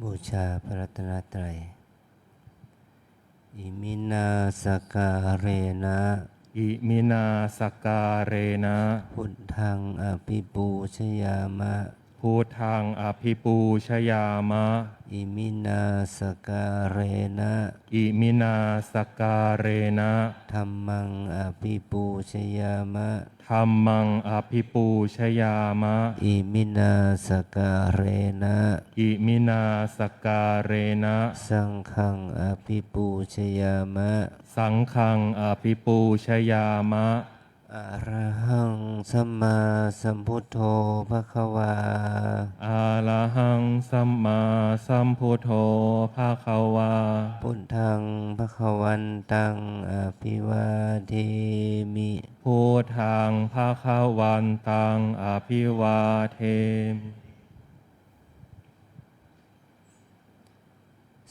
บูชาพระรัตนตรัยอิมินาสการเรนะอิมินาสการเรนะ พุทธังอภิปูชยามะพุทธังอภิปูชยามะ อิมินาสการเรนะอิมินาสการเรนะ ธัมมังอภิปูชยามะธัมมังอภิปูชยามะ อิมินาสการเรนะอิมินาสการเรนะ สังฆังอภิปูชยามะสังฆังอภิปูชยามะ อะระหังสัมมาสัมพุทโธภควาอะระหังสัมมาสัมพุทโธภาควาพุทธังภวันตังอภิวาเทมิพุทธังภาควันตังอภิวาเทมิ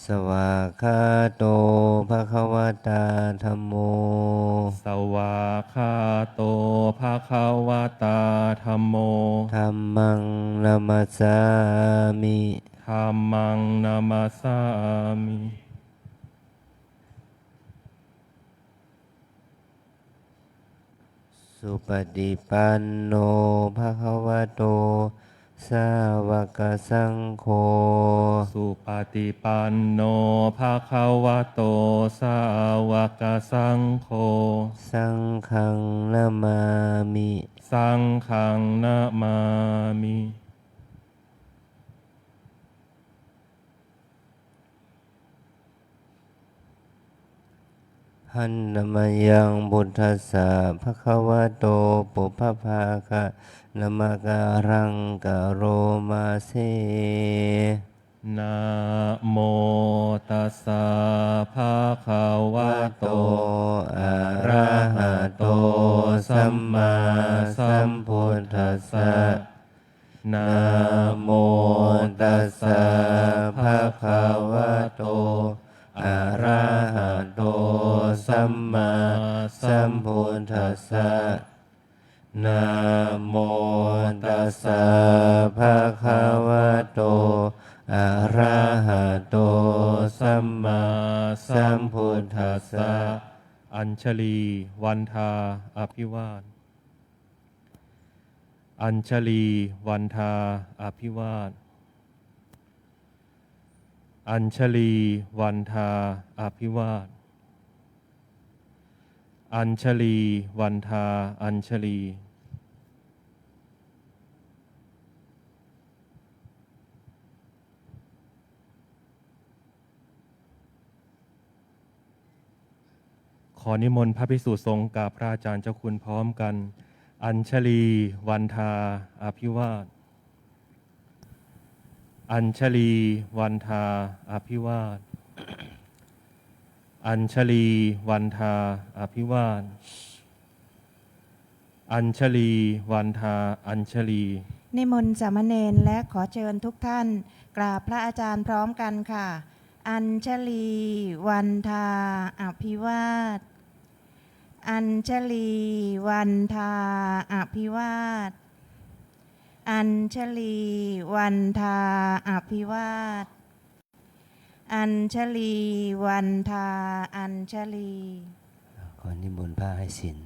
สวากขาโตภควตาธัมโมสวากขาโตภาควตาธัมโมธัมมังนัมสสามิธัมมังนามัสสามิ สุปฏิปันโนภควโตสาวกสังโฆสุปฏิปันโนภาควโตสาวกสังโฆสังฆังนามามิสังฆังนามามิหันนมยังบุทธัสสะภะคะวะโตปุพพภาคะนะมะการังกะโรมาเซนะโมตัสสะภะคะวะโตอะระหะโตสัมมาสัมพุทธัสสะนะโมตัสสะภะคะวะโตอะระหะโตสัมมาสัมพุทธัสสะนะโมตัสสะภะคะวะโตอะระหะโตสัมมาสัมพุทธัสสะอัญชลีวันทาอภิวาทอัญชลีวันทาอภิวาทอัญชลีวันทาอภิวาทอัญชลีวันทาอัญชลีขอนิมนต์พระภิกษุสงฆ์กับพระอาจารย์เจ้าคุณพร้อมกัน อัญชลีวันทาอภิวาทอัญชลีวันทาอภิวาทอัญชลีวันทาอภิวาทอัญชลีวันทาอัญชลีนิมนต์สามเณรและขอเชิญทุกท่านกราบพระอาจารย์พร้อมกันค่ะ อัญชลีวันทาอภิวาทอัญชลีวันทาอภิวาทอัญชลีวันทาอภิวาทอัญชลีวันทาอัญชลีขอนิมนต์พระให้ศีล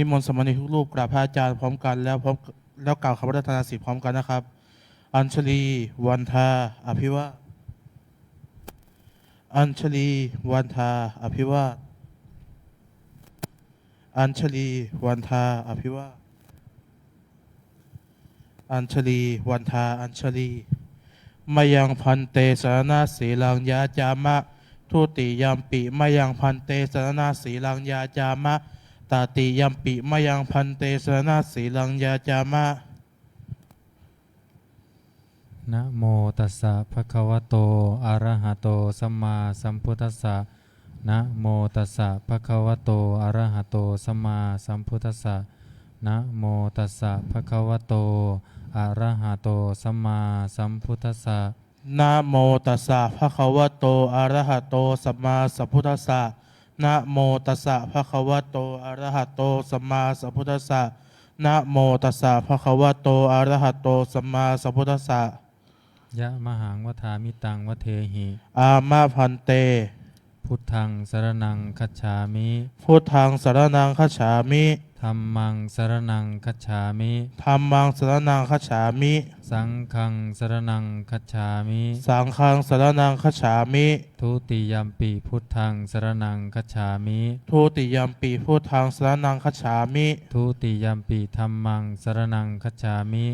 นิมนต์สามเณรทุกรูปกราบพระอาจารย์พร้อมกันแล้วกล่าวคำรัตนาศีลพร้อมกันนะครับ อัญชลีวันทาอภิวาทอัญชลีวันทาอภิวาทอัญชลีวันทาอภิวาท อัญชลีวันทาอัญชลีมายังพันเตสรณสีลังยาจามะทุติยัมปิมายังพันเตสรณสีลังยาจามะตาติยัมปิมายังพันเตสรณสีลังยาจามะ นะโมตัสสะภะคะวะโตอะระหะโตสัมมาสัมพุทธัสสะนะโมตัสสะภะคะวะโตอะระหะโตสัมมาสัมพุทธัสสะนะโมตัสสะภะคะวะโตอะระหะโตสัมมาสัมพุทธัสสะ นะโมตัสสะภะคะวะโตอะระหะโตสัมมาสัมพุทธัสสะนะโมตัสสะภะคะวะโตอะระหะโตสัมมาสัมพุทธัสสะนะโมตัสสะภะคะวะโตอะระหะโตสัมมาสัมพุทธัสสะ ยะมหังวทามิตังวเทหิ อามาพันเต พุทธังสรณังคัจฉามิ พุทธังสรณังคัจฉามิ ธัมมังสรณังคัจฉามิ ธัมมังสรณังคัจฉามิ สังฆังสรณังคัจฉามิ สังฆังสรณังคัจฉามิ ทุติยัมปิพุทธังสรณังคัจฉามิ ทุติยัมปิพุทธังสรณังคัจฉามิ ทุติยัมปิธัมมังสรณังคัจฉามิ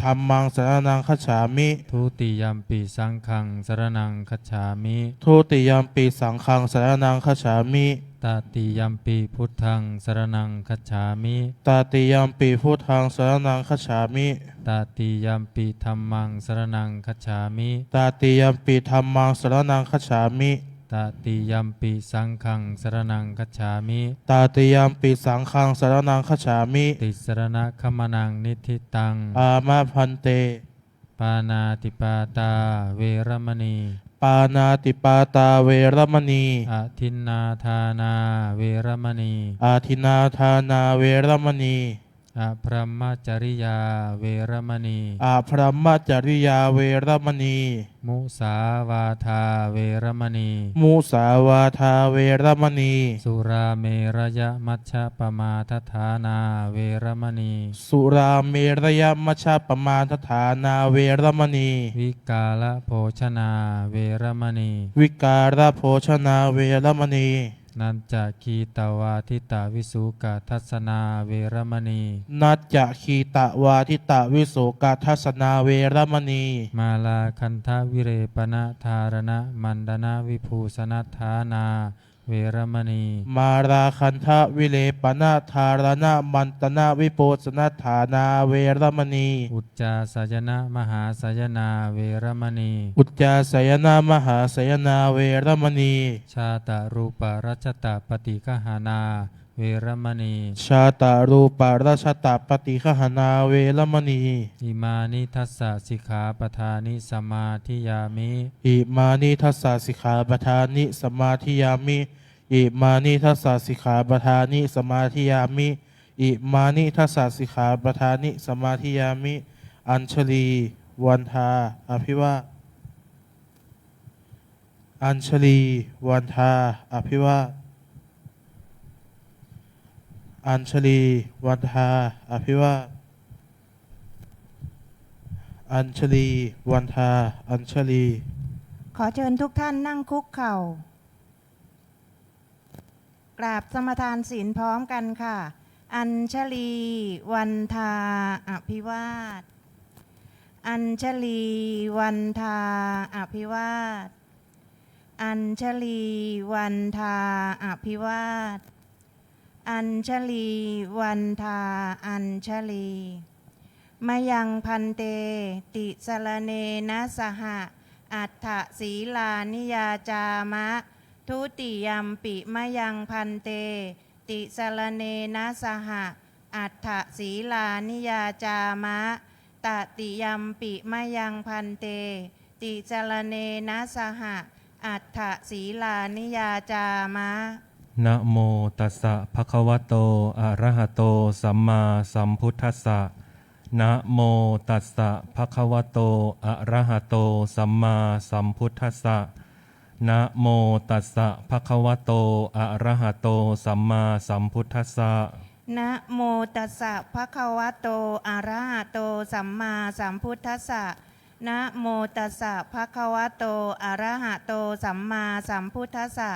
ธัมมังสรณังคัจฉามิ ทุติยัมปิสังฆังสรณังคัจฉามิ ทุติยัมปิสังฆังสรณังคัจฉามิ ตติยัมปิพุทธังสรณังคัจฉามิ ตาติยัมปิพุทธังสรณังคัจฉามิ ตติยัมปิธัมมังสรณังคัจฉามิ ตาติยัมปิธัมมังสรณังคัจฉามิ ตติยัมปิสังฆังสรณังคัจฉามิ ตาติยัมปิสังฆังสรณังคัจฉามิ ติสรณะขมนังนิทิตัง อามาพันเต ปานาติปาตาเวรมณี ปานาติปาตาเวรมณี อทินนาทานาเวรมณี อาทินาทานาเวรมณี อพรหมจริยาเวรมณี อาพรหมจริยาเวรมณี มุสาวาทาเวรมณี มุสาวาทาเวรมณี สุราเมรยมัชฌปมาทฐานาเวรมณี สุราเมรยมัชฌปมาทฐานาเวรมณี วิกาลโภชนาเวรมณี วิการโภชนาเวรมณี นันจคีตวาทิตาวิสุกทัสนาเวรมณี นัจจะคีตะวาทิตะวิโสกทัสนาเวรมณี มาลาคันทวิเรปนะธารณะมันดนาวิภูสนัทธานาเวรมณี มาราคันทะวิเลปนาธารณะมันตนาวิโปสนัฐานาเวรมณี อุจจาสยนะมหาสยนาเวรมณี อุจจาสยนามหาสยนาเวรมณี ชาตรูปรัชตปฏิกหานาเวรมณี ชาตารูปาราชตาปฏิฆหนาเวรมณี อิมานิทัสสะสิกขาปทานิสมาธิยามิ อิมานิทัสสะสิกขาปทานิสมาธิยามิ อิมานิทัสสะสิกขาปทานิสมาธิยามิ อิมานิทัสสะสิกขาปทานิสมาธิยามิ อัญชลีวันทาอภิวาทอัญชลีวันทาอภิวาทอัญชลีวันทาอภิวาทอัญชลีวันทาอัญชลี ขอเชิญทุกท่านนั่งคุกเข่า กราบสมทานศีลพร้อมกันค่ะ อัญชลีวันทาอภิวาท อัญชลีวันทาอภิวาท อัญชลีวันทาอภิวาท อัญชลีวันทาอัญชลีมายังพันเตติสรเนนะสหะอัฏฐศีลานิยาจามะทุติยัมปิมายังพันเตติสรเนนะสหะอัฏฐศีลานิยาจามะตติยัมปิมายังพันเตติสรเนนะสหะอัฏฐศีลานิยาจามะ นะโมตัสสะภะคะวะโตอะระหะโตสัมมาสัมพุทธัสสะนะโมตัสสะภะคะวะโตอะระหะโตสัมมาสัมพุทธัสสะนะโมตัสสะภะคะวะโตอะระหะโตสัมมาสัมพุทธัสสะ นะโมตัสสะภะคะวะโตอะระหะโตสัมมาสัมพุทธัสสะนะโมตัสสะภะคะวะโตอะระหะโตสัมมาสัมพุทธัสสะ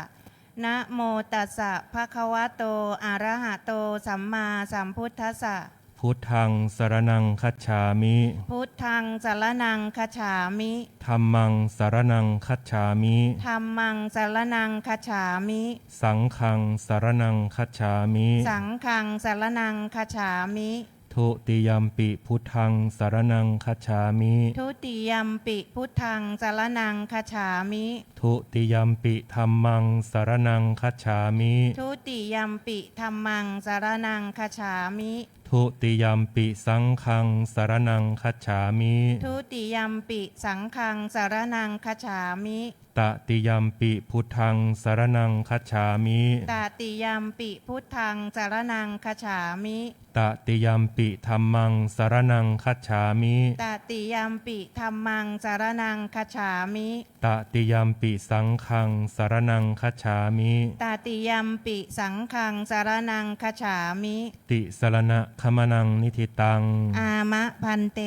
นะโมตัสสะภะคะวะโตอะระหะโตสัมมาสัมพุทธัสสะ พุทธังสรณังคัจฉามิ พุทธังสรณังคัจฉามิ ธัมมังสรณังคัจฉามิ ธัมมังสรณังคัจฉามิ สังฆังสรณังคัจฉามิ สังฆังสรณังคัจฉามิ ทุติยัมปิพุทธังสรณังคัจฉามิ ทุติยัมปิพุทธังสรณังคัจฉามิ ทุติยัมปิธัมมังสรณังคัจฉามิ ทุติยัมปิธัมมังสรณังคัจฉามิ ทุติยัมปิสังฆังสรณังคัจฉามิ ทุติยัมปิสังฆังสรณังคัจฉามิ ตติยัมปิพุทธังสรณังคัจฉามิ ตติยัมปิพุทธังสรณังคัจฉามิ ตติยัมปิธัมมังสรณังคัจฉามิ ตติยัมปิธัมมังสรณังคัจฉามิ ตติยัมปิสังฆังสรณังคัจฉามิ ตติยัมปิสังฆังสรณังคัจฉามิ ติสรณะขมนังนิธิตัง อามะพันเต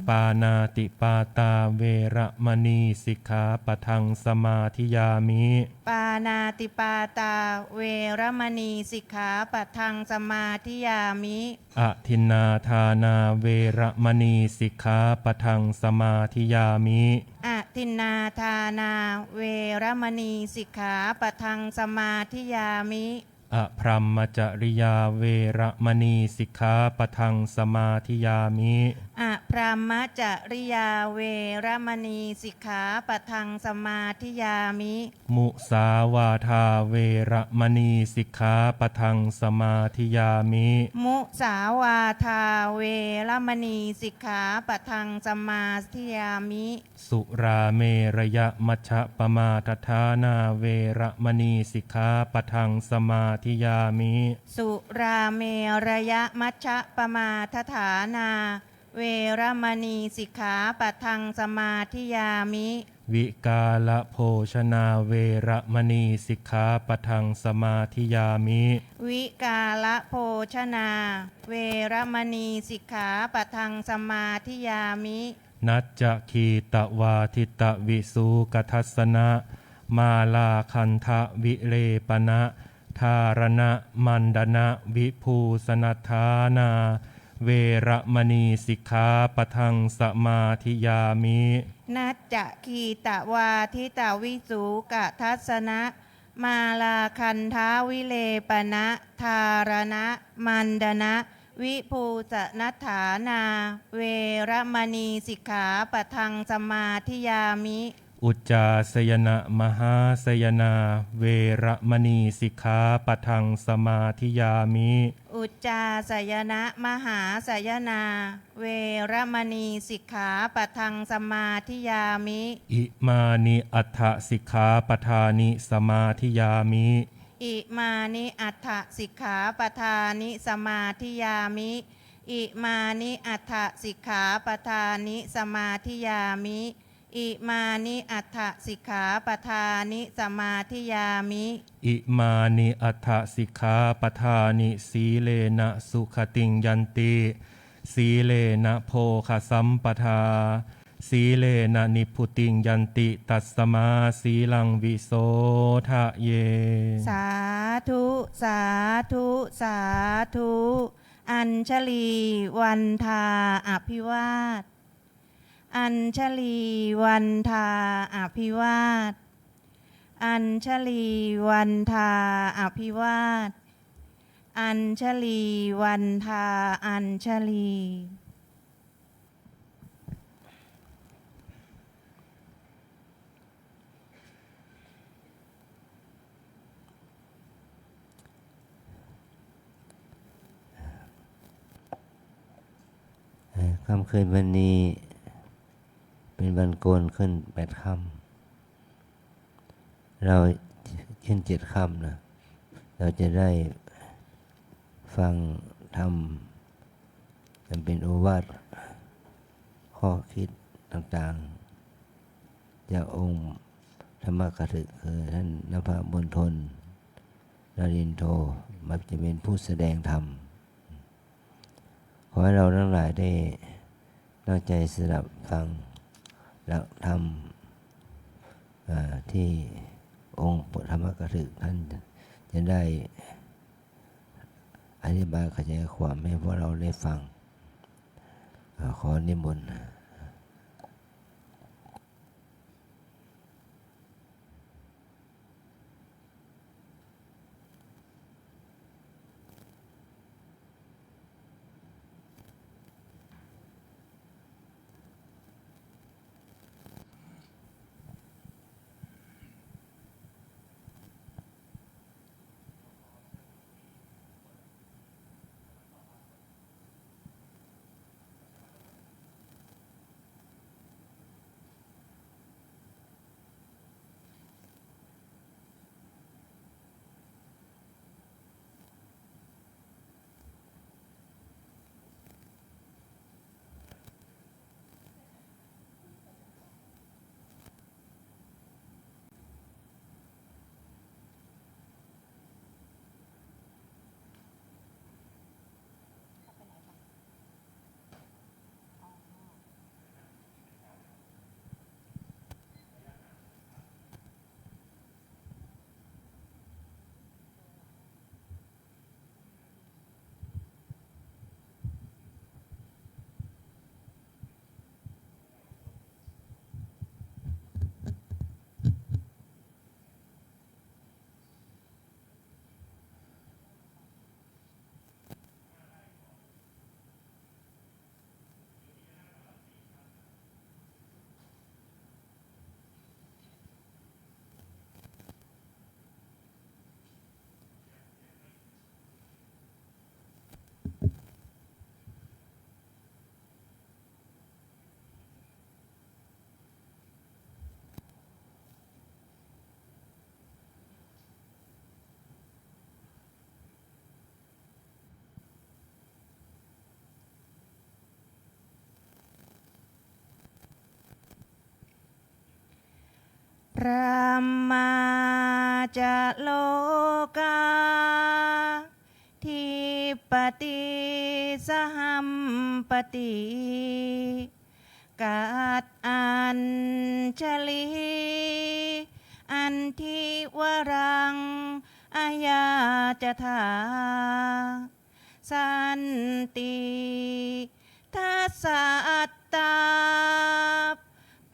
ปานาติปาตาเวระมณีสิกขาปะทังสมาธิยามิ ปานาติปาตาเวรมณีสิกขาปัทังสมาธิยามิ อทินนาทานาเวระมณีสิกขาปะทังสมาธิยามิ อทินนาทานาเวรมณีสิกขาปัทังสมาธิยามิ อพรหมจริยาเวระมณีสิกขาปะทังสมาธิยามิ อพรหมจริยาเวรมณีสิกขาปัทังสมาธิยามิ มุสาวาทาเวระมณีสิกขาปะทังสมาธิยามิ มุสาวาทาเวรมณีสิกขาปัทังสมาธิยามิ สุราเมระยะมัชฌะปมาทฐานาเวระมณีสิกขาปะทังสมาธิยามิ สุราเมระยะมัชฌะปมาทฐานา เวรมณีสิกขาปัทังสมาธิยามิ วิกาลโภชนาเวระมณีสิกขาปะทังสมาธิยามิ วิกาละโภชนา เวรมณีสิกขาปัทังสมาธิยามิ นัจจคีตวาทิตวิสูกทัสสนะมาลาคันทะวิเลปนะทารณะมันดนะวิภูสนัทธานาเวระมณีสิกขาปะทังสมาธิยามิ นัจจะคีตวาทิตวิสูกะทัสนะ มาลาคันทาวิเลปนะทารณะมันดนะวิภูสนัฏฐานา เวรมณีสิกขาปัทังสมาธิยามิ อุจจาสยนะมหาสยนาเวระมณีสิกขาปะทังสมาธิยามิ อุจจาสยนะมหาสยนา เวรมณีสิกขาปัทังสมาธิยามิ อิมานิอัฏฐสิกขาปทานิสมาธิยามิ อิมานิอัฏฐสิกขาปทานิสมาธิยามิ อิมานิอัฏฐสิกขาปทานิสมาธิยามิ อิมานิอัฏฐสิกขาปทานิสมาธิยามิ อิมานิอัฏฐสิกขาปทานิสีเลนะสุขติงยันติสีเลนะโภคสัมปทาสีเลนะนิพพุติงยันติตัสสมาสีลังวิโสทะเย สาธุ สาธุ สาธุ อัญชลีวันทาอภิวาท อัญชลีวันทาอภิวาท อัญชลีวันทาอภิวาท อัญชลีวันทาอัญชลี ค่ำคืนวันนี้เป็นวันโกนขึ้น8 ค่ำเราขึ้น7 ค่ำนะเราจะได้ฟังธรรมมันเป็นโอวาทข้อคิดต่างๆจากองค์ธรรมกถึกคือท่านนภมณฑลนรินทร์โทมาจะเป็นผู้แสดงธรรม ขอให้เราทั้งหลายได้ตั้งใจสดับฟังและทำที่องค์ธรรมกถึกท่านจะได้ อธิบายขยายความให้พวกเราได้ฟังขอนิมนต์พระมาจะโลกาทิปติสหัมปติกัดอัญชลีอันทิวรังอายาจะถาสันติทัสสะอัตตา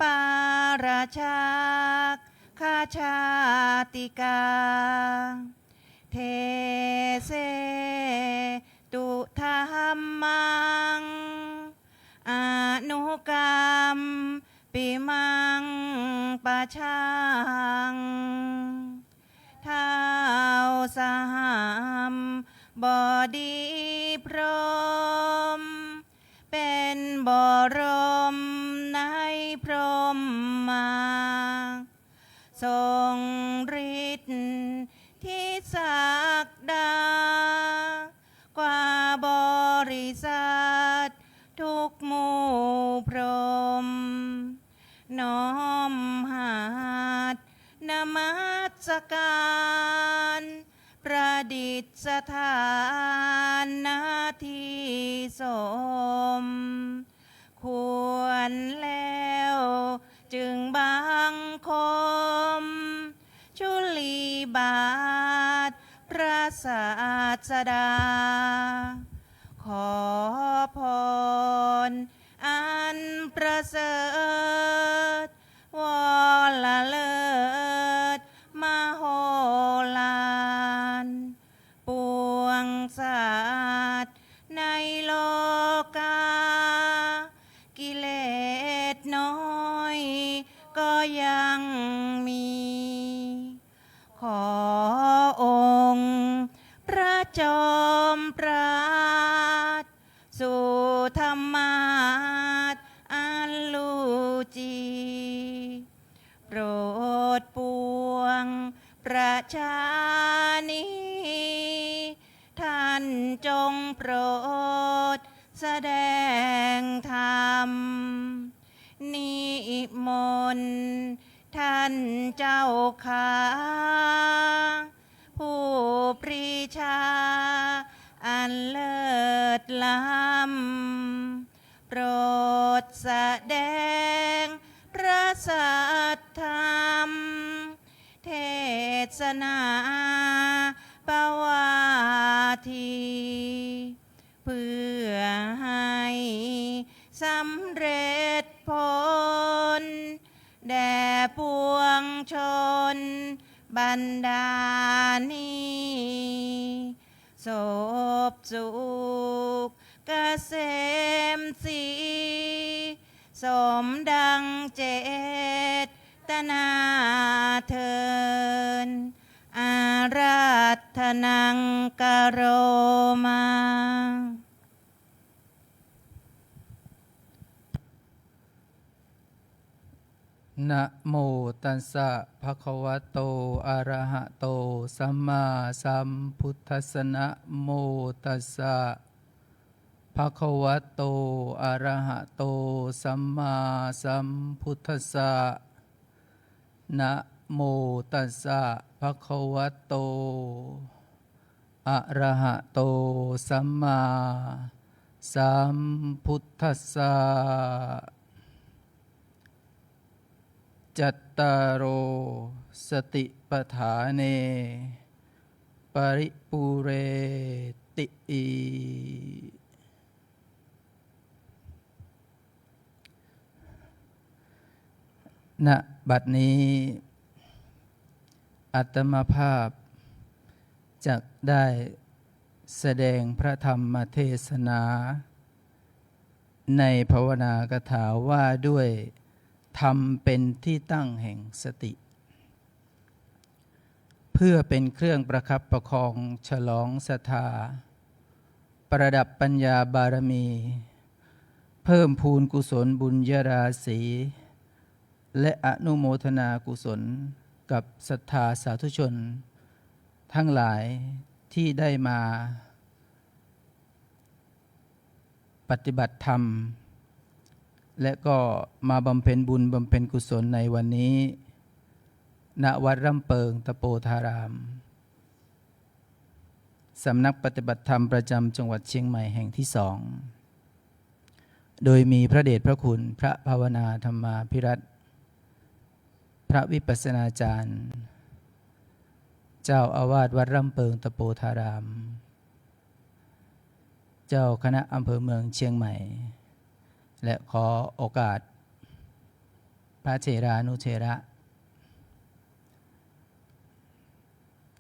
ปาราชาคาชาติกาเทเสตุธรรมังอนุกรรมปิมังปะชังท้าวสหัมบดีพรหมเป็นบรมในพรหมมาทรงฤทธิ์ที่ศักดากว่าบริษัททุกหมู่พรหมน้อมหัดนมัสการประดิษฐานนาทีสมควรแล้วจึงบังคมชุลีบาทพระศาสดาขอพรอันประเสริฐวรเลิศมโหฬารปวงสัตว์ในโลกากิเลสน้อยก็ยังมีขอองค์พระจอมปราดสู่ธรรมาสอันลูจีโปรดปวงประชานีท่านจงโปรดแสดงธรรมนิมนต์ท่านเจ้าขาผู้ปรีชาอันเลิศล้ำโปรดแสดงพระสัทธรรมเทศนา ปวาทีเพื่อให้สำเร็จผลแด่ปวงชนบรรดานี้ศพสุขเกษมศรีสมดังเจตนาเทินอาราธนังกโรมา นะโมตัสสะภะคะวะโตอะระหะโตสัมมาสัมพุทธัสสะนะโมตัสสะภะคะวะโตอะระหะโตสัมมาสัมพุทธัสสะนะโมตัสสะภะคะวะโตอะระหะโตสัมมาสัมพุทธัสสะจัตตารโอสติปัฏฐาเนปริปูเรติอิณบัดนี้อาตมาภาพจะได้แสดงพระธรรมเทศนาในภาวนากถาว่าด้วยธรรมเป็นที่ตั้งแห่งสติเพื่อเป็นเครื่องประคับประคองฉลองศรัทธาประดับปัญญาบารมี เพิ่มพูนกุศลบุญญาราศีและอนุโมทนากุศลกับศรัทธาสาธุชนทั้งหลายที่ได้มาปฏิบัติธรรมและก็มาบำเพ็ญบุญบำเพ็ญกุศลในวันนี้ณวัดร่ำเปิงตะโปธารามสำนักปฏิบัติธรรมประจำจังหวัดเชียงใหม่แห่งที่2โดยมีพระเดชพระคุณพระภาวนาธรรมาภิรัตน์พระวิปัสสนาจารย์เจ้าอาวาสวัดร่ำเปิงตะโปธารามเจ้าคณะอำเภอเมืองเชียงใหม่และขอโอกาสพระเถรานุเถระ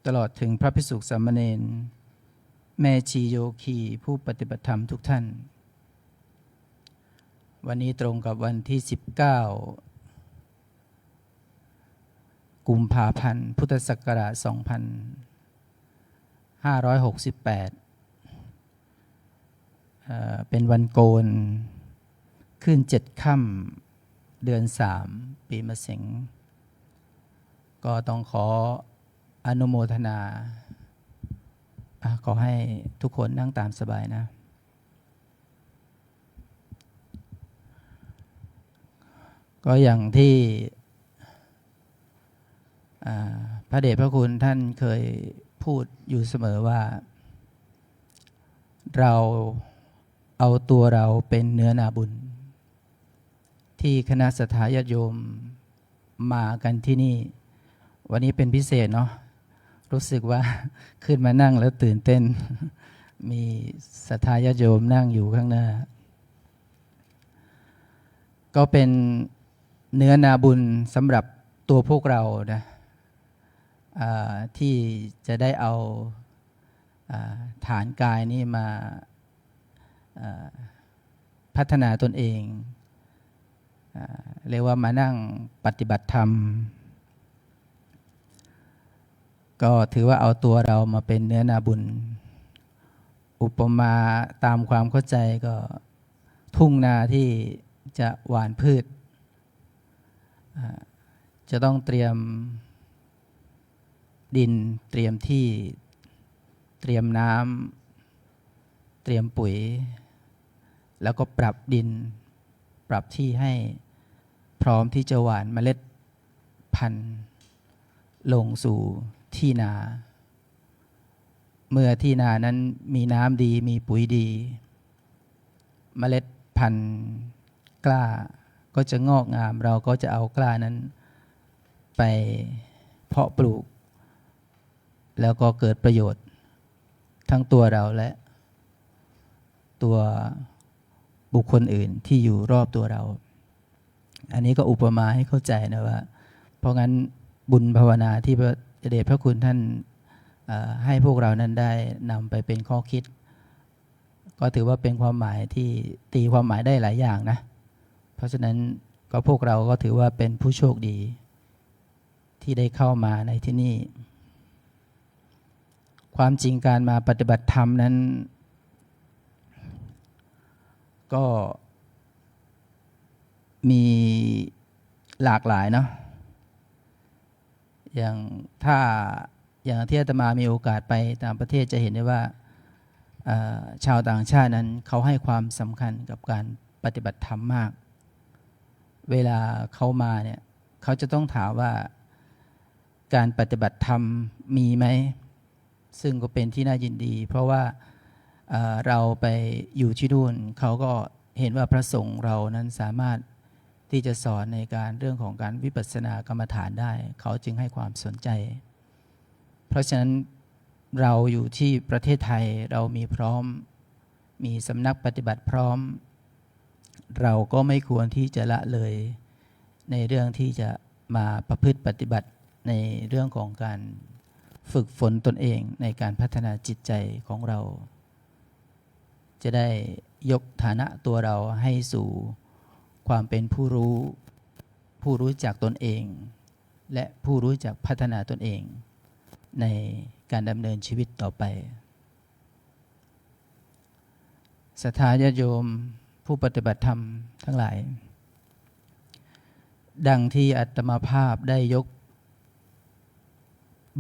ตลอดถึงพระภิกษุสามเณรแม่ชีโยคีผู้ปฏิบัติธรรมทุกท่านวันนี้ตรงกับวันที่19กุมภาพันธ์พุทธศักราช2568เป็นวันโกนขึ้น7 ค่ำเดือน3ปีมะเสงก็ต้องขออนุโมทนาขอให้ทุกคนนั่งตามสบายนะก็อย่างที่พระเดชพระคุณท่านเคยพูดอยู่เสมอว่าเราเอาตัวเราเป็นเนื้อนาบุญที่คณะสัทธาญาติโยมมากันที่นี่วันนี้เป็นพิเศษเนาะรู้สึกว่าขึ้นมานั่งแล้วตื่นเต้นมีสัทธาญาติโยมนั่งอยู่ข้างหน้าก็เป็นเนื้อนาบุญสำหรับตัวพวกเรานะที่จะได้เอาฐานกายนี้มาพัฒนาตนเองเรียกว่ามานั่งปฏิบัติธรรมก็ถือว่าเอาตัวเรามาเป็นเนื้อนาบุญอุปมาตามความเข้าใจก็ทุ่งนาที่จะหว่านพืชจะต้องเตรียมดินเตรียมที่เตรียมน้ำเตรียมปุ๋ยแล้วก็ปรับดินปรับที่ให้พร้อมที่จะหว่านเมล็ดพันธุ์ลงสู่ที่นาเมื่อที่นานั้นมีน้ำดีมีปุ๋ยดีเมล็ดพันธุ์กล้าก็จะงอกงามเราก็จะเอากล้านั้นไปเพาะปลูก แล้วก็เกิดประโยชน์ทั้งตัวเราและตัวบุคคลอื่นที่อยู่รอบตัวเรา อันนี้ก็อุปมาให้เข้าใจนะว่าเพราะงั้นบุญภาวนาที่พระเดชพระคุณท่านให้พวกเรานั้นได้นำไปเป็นข้อคิดก็ถือว่าเป็นความหมายที่ตีความหมายได้หลายอย่างนะเพราะฉะนั้นก็พวกเราก็ถือว่าเป็นผู้โชคดีที่ได้เข้ามาในที่นี่ความจริงการมาปฏิบัติธรรมนั้นก็มีหลากหลายเนาะอย่างที่อาตมามีโอกาสไปต่างประเทศจะเห็นได้ว่าชาวต่างชาตินั้นเขาให้ความสำคัญกับการปฏิบัติธรรมมากเวลาเขามาเนี่ยเขาจะต้องถามว่าการปฏิบัติธรรมมีไหมซึ่งก็เป็นที่น่ายินดีเพราะว่าเราไปอยู่ที่นู่นเขาก็เห็นว่าพระสงฆ์เรานั้นสามารถที่จะสอนในการเรื่องของการวิปัสสนากรรมฐานได้เขาจึงให้ความสนใจเพราะฉะนั้นเราอยู่ที่ประเทศไทยเรามีพร้อมมีสำนักปฏิบัติพร้อมเราก็ไม่ควรที่จะละเลยในเรื่องที่จะมาประพฤติปฏิบัติในเรื่องของการฝึกฝนตนเองในการพัฒนาจิตใจของเราจะได้ยกฐานะตัวเราให้สู่ความเป็นผู้รู้จักตนเองและผู้รู้จักพัฒนาตนเองในการดำเนินชีวิตต่อไปศรัทธาญาติโยมผู้ปฏิบัติธรรมทั้งหลายดังที่อาตมาภาพได้ยก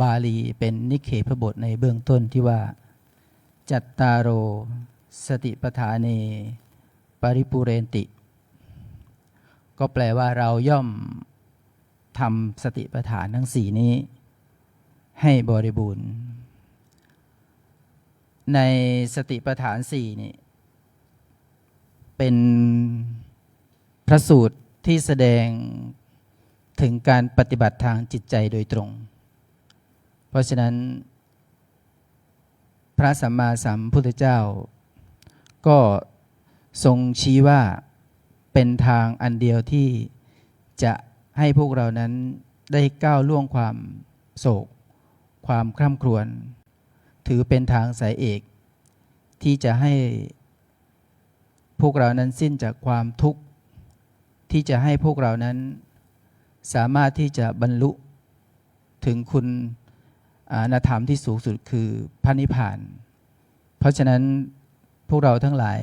บาลีเป็นนิเคปบทในเบื้องต้นที่ว่าจัตตารโอสติปทาเนปริปุเรนติก็แปลว่าเราย่อมทำสติปัฏฐานทั้ง4นี้ให้บริบูรณ์ในสติปัฏฐาน4นี่เป็นพระสูตรที่แสดงถึงการปฏิบัติทางจิตใจโดยตรงเพราะฉะนั้นพระสัมมาสัมพุทธเจ้าก็ทรงชี้ว่าเป็นทางอันเดียวที่จะให้พวกเรานั้นได้ก้าวล่วงความโศกความคร่ำครวญถือเป็นทางสายเอกที่จะให้พวกเรานั้นสิ้นจากความทุกข์ที่จะให้พวกเรานั้นสามารถที่จะบรรลุถึงคุณธรรมที่สูงสุดคือพระนิพพานเพราะฉะนั้นพวกเราทั้งหลาย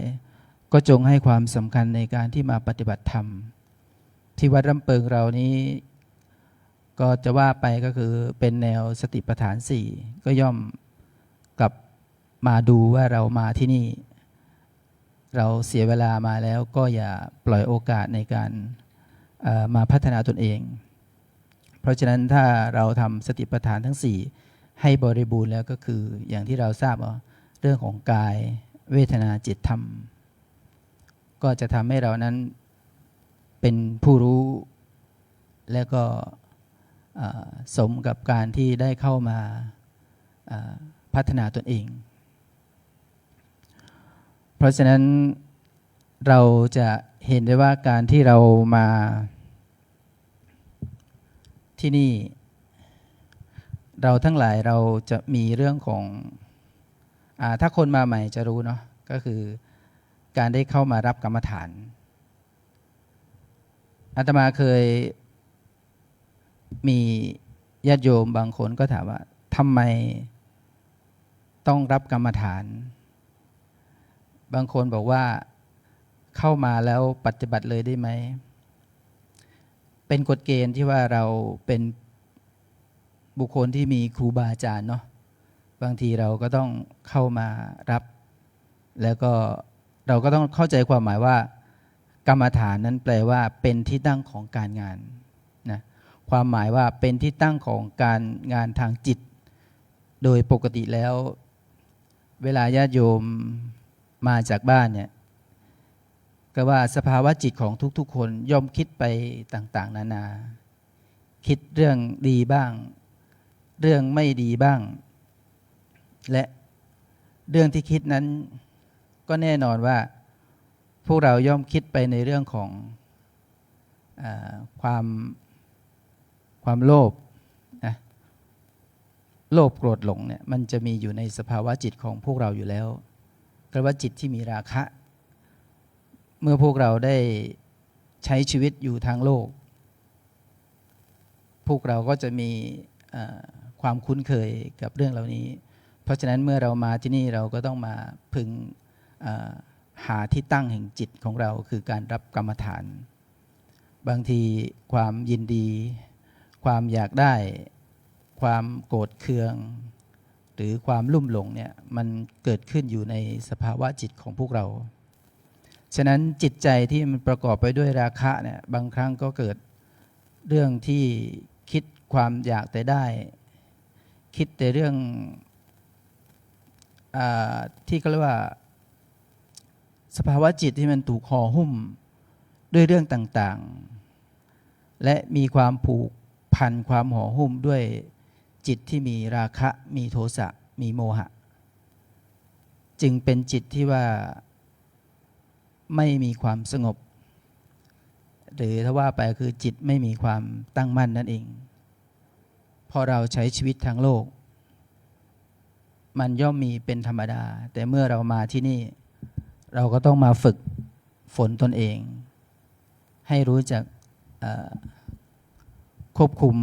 ก็จงให้ความสำคัญในการที่มาปฏิบัติธรรมที่วัดลำเปิงเรานี้ก็จะว่าไปก็คือเป็นแนวสติปัฏฐาน4ก็ย่อมกลับมาดูว่าเรามาที่นี่เราเสียเวลามาแล้วก็อย่าปล่อยโอกาสในการมาพัฒนาตนเองเพราะฉะนั้นถ้าเราทำสติปัฏฐานทั้ง4ให้บริบูรณ์แล้วก็คืออย่างที่เราทราบว่าเรื่องของกายเวทนาจิตธรรมก็จะทำให้เรานั้นเป็นผู้รู้และก็สมกับการที่ได้เข้ามาพัฒนาตนเองเพราะฉะนั้นเราจะเห็นได้ว่าการที่เรามาที่นี่เราทั้งหลายเราจะมีเรื่องของถ้าคนมาใหม่จะรู้เนาะก็คือการได้เข้ามารับกรรมฐานอาตมาเคยมีญาติโยมบางคนก็ถามว่าทำไมต้องรับกรรมฐานบางคนบอกว่าเข้ามาแล้วปฏิบัติเลยได้ไหมเป็นกฎเกณฑ์ที่ว่าเราเป็นบุคคลที่มีครูบาอาจารย์เนาะบางทีเราก็ต้องเข้ามารับแล้วก็เราก็ต้องเข้าใจความหมายว่ากรรมฐานนั้นแปลว่าเป็นที่ตั้งของการงานนะความหมายว่าเป็นที่ตั้งของการงานทางจิตโดยปกติแล้วเวลาญาติโยมมาจากบ้านเนี่ยก็ว่าสภาวะจิตของทุกๆคนย่อมคิดไปต่างๆนานาคิดเรื่องดีบ้างเรื่องไม่ดีบ้าง และเรื่องที่คิดนั้นก็แน่นอนว่าพวกเราย่อมคิดไปในเรื่องของความโลภนะโลภโกรธหลงเนี่ยมันจะมีอยู่ในสภาวะจิตของพวกเราอยู่แล้วเรียกว่าจิตที่มีราคะ เมื่อพวกเราได้ใช้ชีวิตอยู่ทางโลกพวกเราก็จะมีความคุ้นเคยกับเรื่องเหล่านี้เพราะฉะนั้นเมื่อเรามาที่นี่เราก็ต้องมาพึงหาที่ตั้งแห่งจิตของเราคือการรับกรรมฐานบางทีความยินดีความอยากได้ความโกรธเคืองหรือความลุ่มหลงเนี่ยมันเกิดขึ้นอยู่ในสภาวะจิตของพวกเราฉะนั้นจิตใจที่มันประกอบไปด้วยราคะเนี่ยบางครั้งก็เกิดเรื่องที่คิดความอยากแต่ได้คิดแต่เรื่องที่เขาเรียกว่าสภาวะจิตที่มันถูกห่อหุ้มด้วยเรื่องต่างๆและมีความผูกพันความห่อหุ้มด้วยจิตที่มีราคะมีโทสะมีโมหะจึงเป็นจิตที่ว่าไม่มีความสงบหรือถ้าว่าไปคือจิตไม่มีความตั้งมั่นนั่นเองพอเราใช้ชีวิตทางโลกมันย่อมมีเป็นธรรมดาแต่เมื่อเรามาที่นี่เราก็ต้องมาฝึกฝนตนเองให้รู้จักควบคุม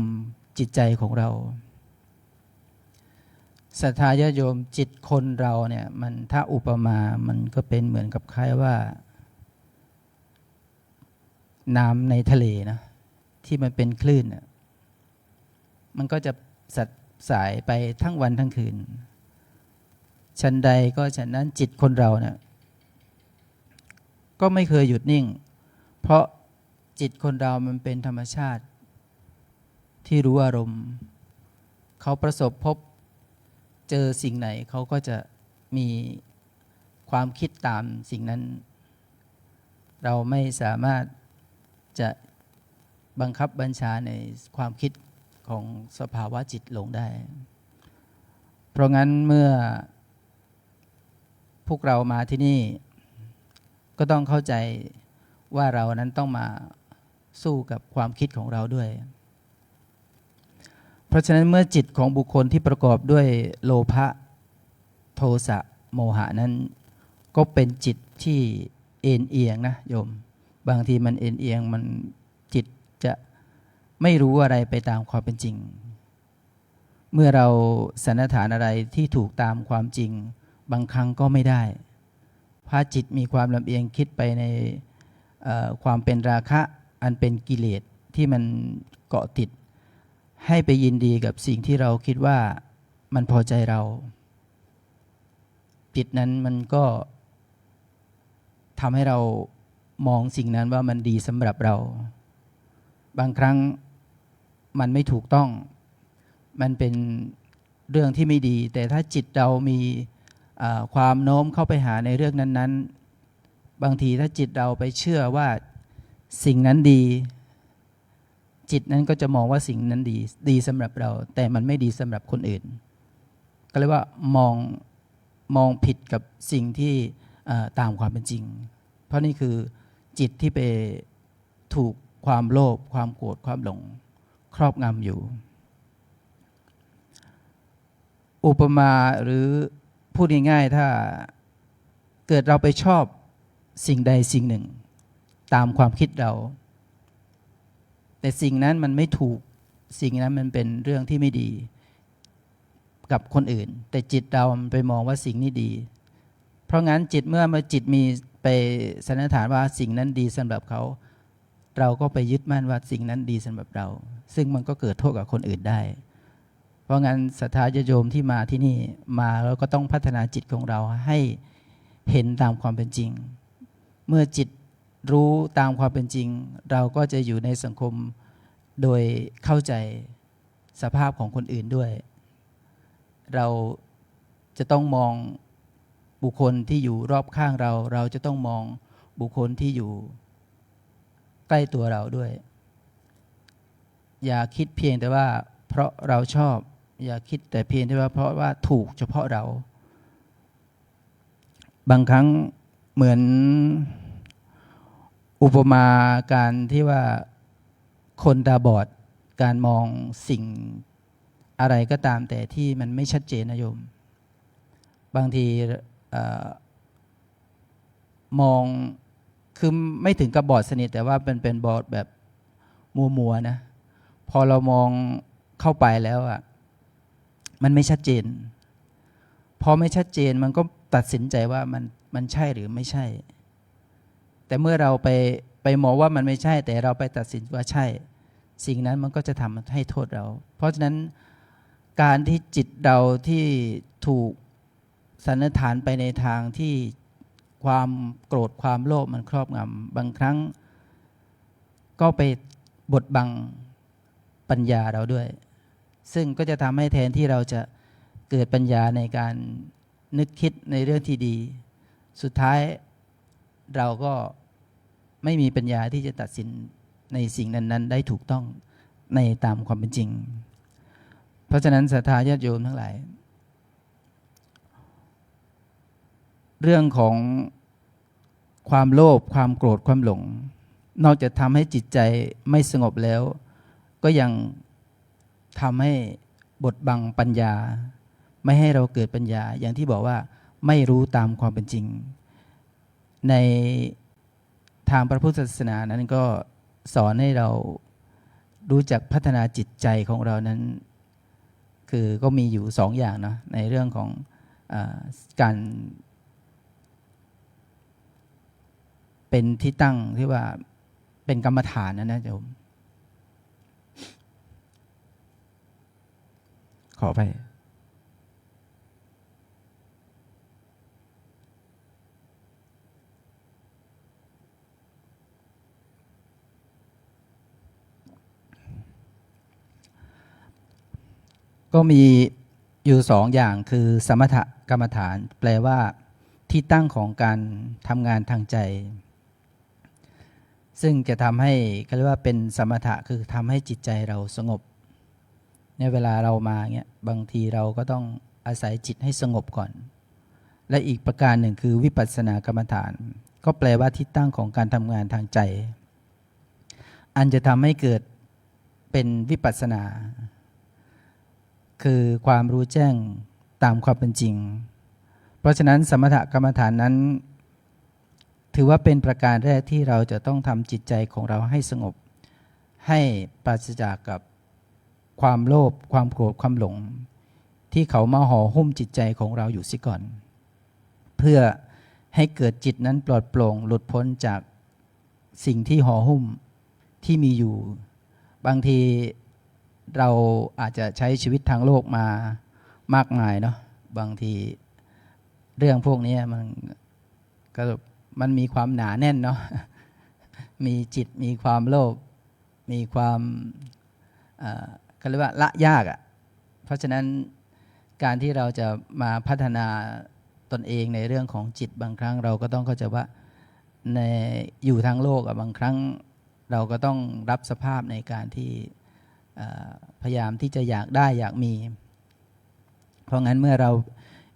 จิตใจของเราศรัทธาญาติโยมจิตคนเราเนี่ยมันถ้าอุปมามันก็เป็นเหมือนกับคล้ายว่าน้ำในทะเลนะที่มันเป็นคลื่นมันก็จะสัดสายไปทั้งวันทั้งคืนฉันใดก็ฉันนั้นจิตคนเราเนี่ยก็ไม่เคยหยุดนิ่งเพราะจิตคนเรามันเป็นธรรมชาติที่รู้อารมณ์เขาประสบพบเจอสิ่งไหนเขาก็จะมีความคิดตามสิ่งนั้นเราไม่สามารถจะบังคับบัญชาในความคิดของสภาวะจิตลงได้เพราะงั้นเมื่อพวกเรามาที่นี่ก็ต้องเข้าใจว่าเรานั้นต้องมาสู้กับความคิดของเราด้วยเพราะฉะนั้นเมื่อจิตของบุคคลที่ประกอบด้วยโลภะโทสะโมหะนั้นก็เป็นจิตที่เอ็นเอียงนะโยมบางทีมันเอ็นเอียงมันจิตจะไม่รู้อะไรไปตามความเป็นจริงเมื่อเราสันนิษฐานอะไรที่ถูกตามความจริงบางครั้งก็ไม่ได้เพราะจิตมีความลำเอียงคิดไปในความเป็นราคะอันเป็นกิเลสที่มันเกาะติดให้ไปยินดีกับสิ่งที่เราคิดว่ามันพอใจเราจิตนั้นมันก็ทำให้เรามองสิ่งนั้นว่ามันดีสำหรับเราบางครั้งมันไม่ถูกต้องมันเป็นเรื่องที่ไม่ดีแต่ถ้าจิตเรามีความโน้มเข้าไปหาในเรื่องนั้นๆบางทีถ้าจิตเราไปเชื่อว่าสิ่งนั้นดีจิตนั้นก็จะมองว่าสิ่งนั้นดีสำหรับเราแต่มันไม่ดีสำหรับคนอื่นก็เรียกว่ามองผิดกับสิ่งที่ตามความเป็นจริงเพราะนี่คือจิตที่ไปถูกความโลภความโกรธความหลงครอบงำอยู่อุปมาหรือพูดง่ายๆถ้าเกิดเราไปชอบสิ่งใดสิ่งหนึ่งตามความคิดเราแต่สิ่งนั้นมันไม่ถูกสิ่งนั้นมันเป็นเรื่องที่ไม่ดีกับคนอื่นแต่จิตเรามันไปมองว่าสิ่งนี้ดีเพราะงั้นจิตเมื่อจิตมีไปสันนิษฐานว่าสิ่งนั้นดีสำหรับเขาเราก็ไปยึดมั่นว่าสิ่งนั้นดีสำหรับเราซึ่งมันก็เกิดโทษกับคนอื่นได้เพราะงั้นศรัทธาญาติโยมที่มาที่นี่มาเราก็ต้องพัฒนาจิตของเราให้เห็นตามความเป็นจริงเมื่อจิตรู้ตามความเป็นจริงเราก็จะอยู่ในสังคมโดยเข้าใจสภาพของคนอื่นด้วยเราจะต้องมองบุคคลที่อยู่รอบข้างเราเราจะต้องมองบุคคลที่อยู่ใกล้ตัวเราด้วยอย่าคิดเพียงแต่ว่าเพราะเราชอบ อย่าคิดแต่เพียงที่ว่าเพราะว่าถูกเฉพาะเรา บางครั้งเหมือนอุปมาการที่ว่าคนตาบอดการมองสิ่งอะไรก็ตามแต่ที่มันไม่ชัดเจนนะโยม บางทีมองคือไม่ถึงกับบอดสนิทแต่ว่าเป็นบอดแบบมัวๆนะพอเรามองเข้าไปแล้วอ่ะมันไม่ชัดเจนพอไม่ชัดเจนมันก็ตัดสินใจว่ามันใช่หรือไม่ใช่แต่เมื่อเราไปมองว่ามันไม่ใช่แต่เราไปตัดสินว่าใช่สิ่งนั้นมันก็จะทำให้โทษเราเพราะฉะนั้นการที่จิตเราที่ถูกสันนิษฐานไปในทางที่ความโกรธความโลภมันครอบงำบางครั้งก็ไปบดบังปัญญาเราด้วยซึ่งก็จะทำให้แทนที่เราจะเกิดปัญญาในการนึกคิดในเรื่องที่ดีสุดท้ายเราก็ไม่มีปัญญาที่จะตัดสินในสิ่งนั้นๆได้ถูกต้องในตามความเป็นจริงเพราะฉะนั้นศรัทธาญาติโยมทั้งหลายเรื่องของความโลภความโกรธความหลงนอกจากทำให้จิตใจไม่สงบแล้วก็ยังทำให้บดบังปัญญาไม่ให้เราเกิดปัญญาอย่างที่บอกว่าไม่รู้ตามความเป็นจริงในทางพระพุทธศาสนานั้นก็สอนให้เรารู้จักพัฒนาจิตใจของเรานั้นคือก็มีอยู่สองอย่างเนาะในเรื่องของการเป็นที่ตั้งที่ว่าเป็นกรรมฐานนะโยมขอไปก็มีอยู่สองอย่างคือสมถกรรมฐานแปลว่าที่ตั้งของการทำงานทางใจซึ่งจะทำให้เขาเรียกว่าเป็นสมถะคือทำให้จิตใจเราสงบในเวลาเรามาเงี้ยบางทีเราก็ต้องอาศัยจิตให้สงบก่อนและอีกประการหนึ่งคือวิปัสสนากรรมฐานก็แปลว่าที่ตั้งของการทำงานทางใจอันจะทำให้เกิดเป็นวิปัสสนาคือความรู้แจ้งตามความเป็นจริงเพราะฉะนั้นสมถกรรมฐานนั้นถือว่าเป็นประการแรกที่เราจะต้องทำจิตใจของเราให้สงบให้ปราศจากกับความโลภความโกรธความหลงที่เขามาห่อหุ้มจิตใจของเราอยู่เสียก่อนเพื่อให้เกิดจิตนั้นปลอดโปร่งหลุดพ้นจากสิ่งที่ห่อหุ้มที่มีอยู่บางทีเราอาจจะใช้ชีวิตทางโลกมามากมายเนาะบางทีเรื่องพวกนี้มันมีความหนาแน่นเนาะมีจิตมีความโลภมีความเขาเรียกว่าละยากเพราะฉะนั้นการที่เราจะมาพัฒนาตนเองในเรื่องของจิตบางครั้งเราก็ต้องเข้าใจว่าในอยู่ทางโลกบางครั้งเราก็ต้องรับสภาพในการที่พยายามที่จะอยากได้อยากมีเพราะงั้นเมื่อเรา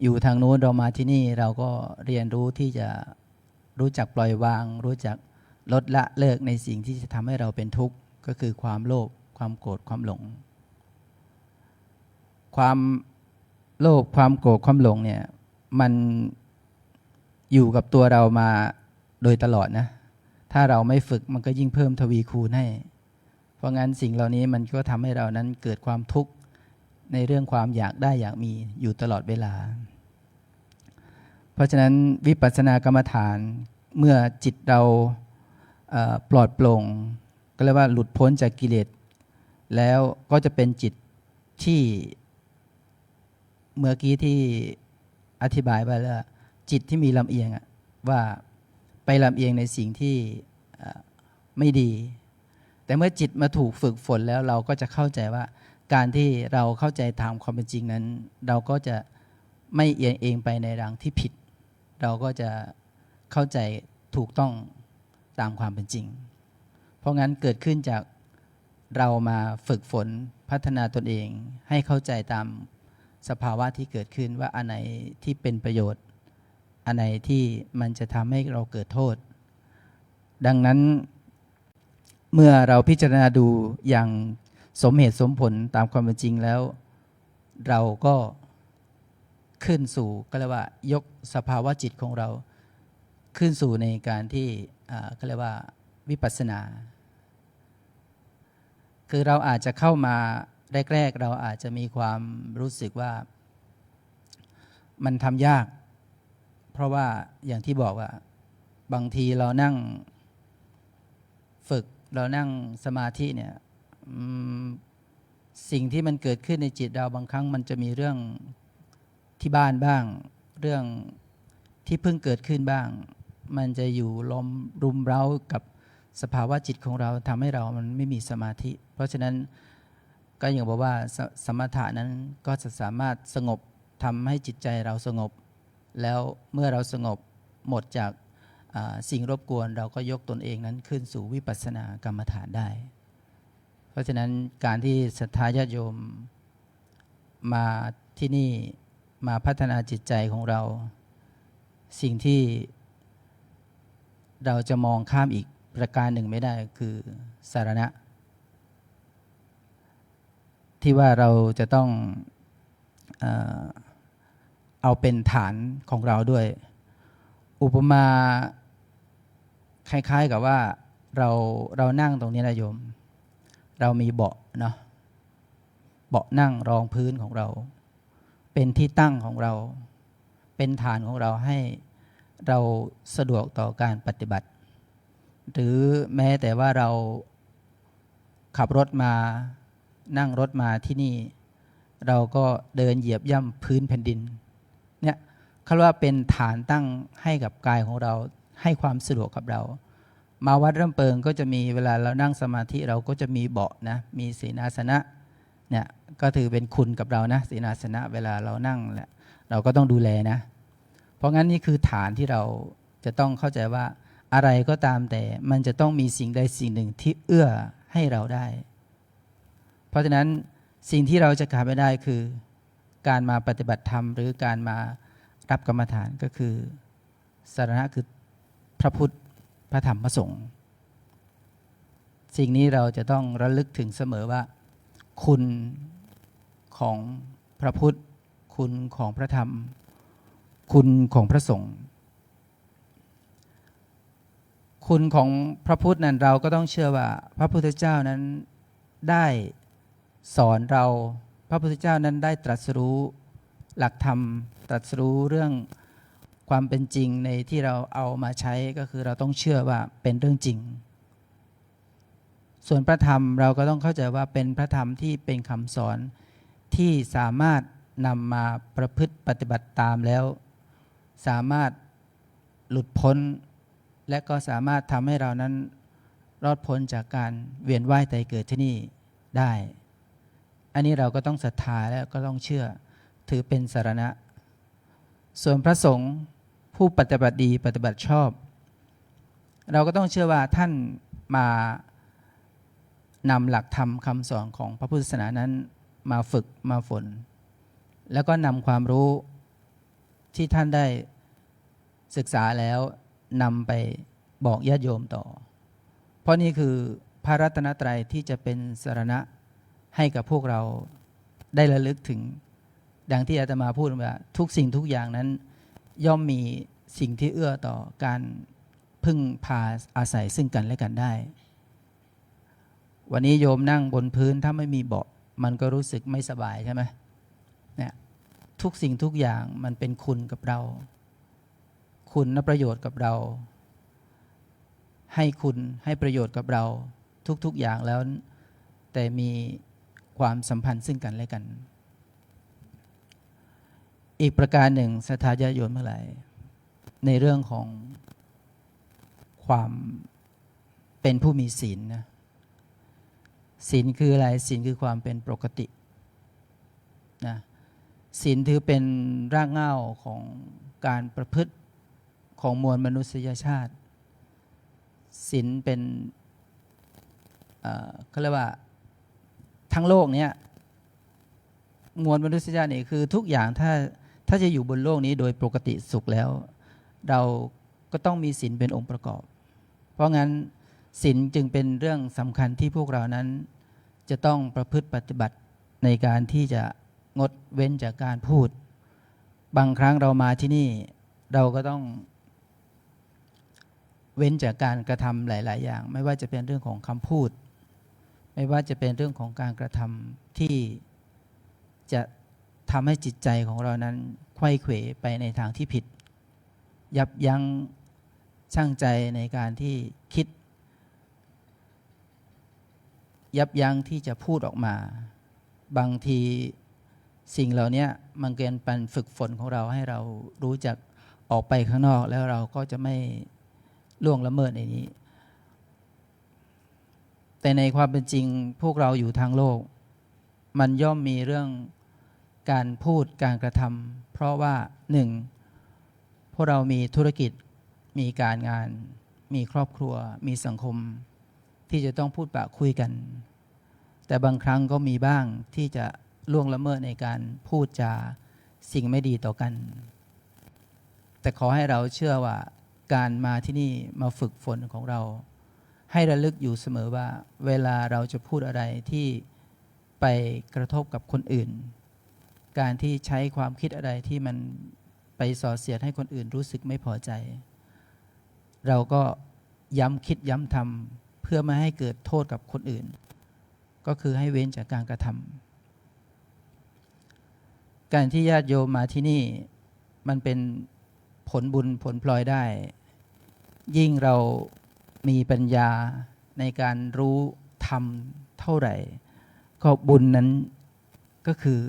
อยู่ทางโน้นเรามาที่นี่เราก็เรียนรู้ที่จะรู้จักปล่อยวางรู้จักลดละเลิกในสิ่งที่จะทำให้เราเป็นทุกข์ก็คือความโลภความโกรธความหลงความโลภความโกรธความหลงเนี่ยมันอยู่กับตัวเรามาโดยตลอดนะถ้าเราไม่ฝึกมันก็ยิ่งเพิ่มทวีคูณให้เพราะงั้นสิ่งเหล่านี้มันก็ทำให้เรานั้นเกิดความทุกข์ในเรื่องความอยากได้อยากมีอยู่ตลอดเวลาเพราะฉะนั้นวิปัสสนากรรมฐานเมื่อจิตเราปลอดโปร่งก็เรียกว่าหลุดพ้นจากกิเลสแล้วก็จะเป็นจิตที่เมื่อกี้ที่อธิบายไปแล้วจิตที่มีลำเอียงว่าไปลำเอียงในสิ่งที่ไม่ดีแต่เมื่อจิตมาถูกฝึกฝนแล้วเราก็จะเข้าใจว่าการที่เราเข้าใจตามความเป็นจริงนั้นเราก็จะไม่เอียงเองไปในทางที่ผิดเราก็จะเข้าใจถูกต้องตามความเป็นจริงเพราะงั้นเกิดขึ้นจากเรามาฝึกฝนพ พัฒนาตนเองให้เข้าใจตามสภาวะที่เกิดขึ้นว่าอันไหนที่เป็นประโยชน์ อันไหนที่มันจะทำให้เราเกิดโทษ ดังนั้นเมื่อเราพิจารณาดูอย่างสมเหตุสมผลตามความเป็นจริงแล้ว เราก็ขึ้นสู่ก็เรียกว่ายกสภาวะจิตของเราขึ้นสู่ในการที่ก็เรียกว่าวิปัสสนา คือเราอาจจะเข้ามาแรกๆเราอาจจะมีความรู้สึกว่ามันทำยาก เพราะว่าอย่างที่บอกว่าบางทีเรานั่งฝึกเรานั่งสมาธิเนี่ยสิ่งที่มันเกิดขึ้นในจิตเราบางครั้งมันจะมีเรื่องที่บ้านบ้างเรื่องที่เพิ่งเกิดขึ้นบ้างมันจะอยู่รุมเร้ากับสภาวะจิตของเราทำให้เรามันไม่มีสมาธิ เพราะฉะนั้นก็อย่างบอกว่าสมถะนั้นก็จะสามารถสงบทำให้จิตใจเราสงบแล้วเมื่อเราสงบหมดจากสิ่งรบกวนเราก็ยกตนเองนั้นขึ้นสู่วิปัสสนากรรมฐานได้ เพราะฉะนั้นการที่ศรัทธาญาติโยมมาที่นี่มาพัฒนาจิตใจของเราสิ่งที่เราจะมองข้ามอีกประการหนึ่งไม่ได้คือสารณะที่ว่าเราจะต้องเอาเป็นฐานของเราด้วยอุปมาคล้ายๆกับว่าเรานั่งตรงนี้นะโยมเรามีเบาะเนาะเบาะนั่งรองพื้นของเราเป็นที่ตั้งของเราเป็นฐานของเราให้เราสะดวกต่อการปฏิบัติหรือแม้แต่ว่าเราขับรถมานั่งรถมาที่นี่เราก็เดินเหยียบย่ำพื้นแผ่นดินเนี่ยเขาเรียกว่าเป็นฐานตั้งให้กับกายของเราให้ความสะดวกกับเรามาวัดร่ำเปิงก็จะมีเวลาเรานั่งสมาธิเราก็จะมีเบาะนะมีเสนาสนะเนี่ยก็ถือเป็นคุณกับเรานะเสนาสนะเวลาเรานั่งแหละเราก็ต้องดูแลนะเพราะงั้นนี่คือฐานที่เราจะต้องเข้าใจว่าอะไรก็ตามแต่มันจะต้องมีสิ่งใดสิ่งหนึ่งที่เอื้อให้เราได้เพราะฉะนั้นสิ่งที่เราจะขาดไม่ได้คือการมาปฏิบัติธรรมหรือการมารับกรรมฐานก็คือสรณะคือพระพุทธพระธรรมพระสงฆ์สิ่งนี้เราจะต้องระลึกถึงเสมอว่าคุณของพระพุทธคุณของพระธรรมคุณของพระสงฆ์คุณของพระพุทธนั้นเราก็ต้องเชื่อว่าพระพุทธเจ้านั้นได้สอนเราพระพุทธเจ้านั้นได้ตรัสรู้หลักธรรมตรัสรู้เรื่องความเป็นจริงในที่เราเอามาใช้ก็คือเราต้องเชื่อว่าเป็นเรื่องจริงส่วนพระธรรมเราก็ต้องเข้าใจว่าเป็นพระธรรมที่เป็นคำสอนที่สามารถนำมาประพฤติปฏิบัติตามแล้วสามารถหลุดพ้นและก็สามารถทำให้เรานั้นรอดพ้นจากการเวียนว่ายตายเกิดที่นี่ได้อันนี้เราก็ต้องศรัทธาและก็ต้องเชื่อถือเป็นสรณะส่วนพระสงฆ์ผู้ปฏิบัติดีปฏิบัติชอบเราก็ต้องเชื่อว่าท่านมานำหลักธรรมคำสอนของพระพุทธศาสนานั้นมาฝึกมาฝนแล้วก็นำความรู้ที่ท่านได้ศึกษาแล้วนำไปบอกญาติโยมต่อเพราะนี่คือพระรัตนตรัยที่จะเป็นสรณะให้กับพวกเราได้ระลึกถึงดังที่อาตมาพูดว่าทุกสิ่งทุกอย่างนั้นย่อมมีสิ่งที่เอื้อต่อการพึ่งพาอาศัยซึ่งกันและกันได้วันนี้โยมนั่งบนพื้นถ้าไม่มีเบาะมันก็รู้สึกไม่สบายใช่ไหมเนี่ยทุกสิ่งทุกอย่างมันเป็นคุณกับเราคุณและประโยชน์กับเราให้คุณให้ประโยชน์กับเราทุกๆอย่างแล้วแต่มีความสัมพันธ์ซึ่งกันและกันอีกประการหนึ่งศรัทธาญาติโยมเมื่อไหร่ในเรื่องของความเป็นผู้มีศีลนะศีลคืออะไรศีลคือความเป็นปกตินะศีลถือเป็นรากเหง้าของการประพฤติของมวลมนุษยชาติศีลเป็นเขาเรียกว่า ทั้งโลกเนี้ยมวลมนุษยชาตินี่คือทุกอย่างถ้าจะอยู่บนโลกนี้โดยปกติสุขแล้ว เราก็ต้องมีศีลเป็นองค์ประกอบ เพราะงั้นศีลจึงเป็นเรื่องสำคัญที่พวกเรานั้นจะต้องประพฤติปฏิบัติในการที่จะงดเว้นจากการพูด บางครั้งเรามาที่นี่เราก็ต้องเว้นจากการกระทำหลายๆอย่างไม่ว่าจะเป็นเรื่องของคำพูดไม่ว่าจะเป็นเรื่องของการกระทำที่จะทำให้จิตใจของเรานั้นไขว้เขวไปในทางที่ผิดยับยั้งชั่งใจในการที่คิดยับยั้งที่จะพูดออกมาบางทีสิ่งเหล่านี้มันเกินเป็นฝึกฝนของเราให้เรารู้จักออกไปข้างนอกแล้วเราก็จะไม่ล่วงละเมิดในนี้แต่ในความเป็นจริงพวกเราอยู่ทางโลกมันย่อมมีเรื่องการพูดการกระทำเพราะว่าหนึ่งพวกเรามีธุรกิจมีการงานมีครอบครัวมีสังคมที่จะต้องพูดปะคุยกันแต่บางครั้งก็มีบ้างที่จะล่วงละเมิดในการพูดจาสิ่งไม่ดีต่อกันแต่ขอให้เราเชื่อว่าการมาที่นี่มาฝึกฝนของเราให้ระลึกอยู่เสมอว่าเวลาเราจะพูดอะไรที่ไปกระทบกับคนอื่นการที่ใช้ความคิดอะไรที่มันไปส่อเสียดให้คนอื่นรู้สึกไม่พอใจเราก็ย้ำคิดย้ำทำเพื่อไม่ให้เกิดโทษกับคนอื่นก็คือให้เว้นจากการกระทำการที่ญาติโยมมาที่นี่มันเป็นผลบุญผลพลอยได้ยิ่งเรามีปัญญาในการรู้ธรรมเท่าไหร่ก็บุญนั้นก็คือ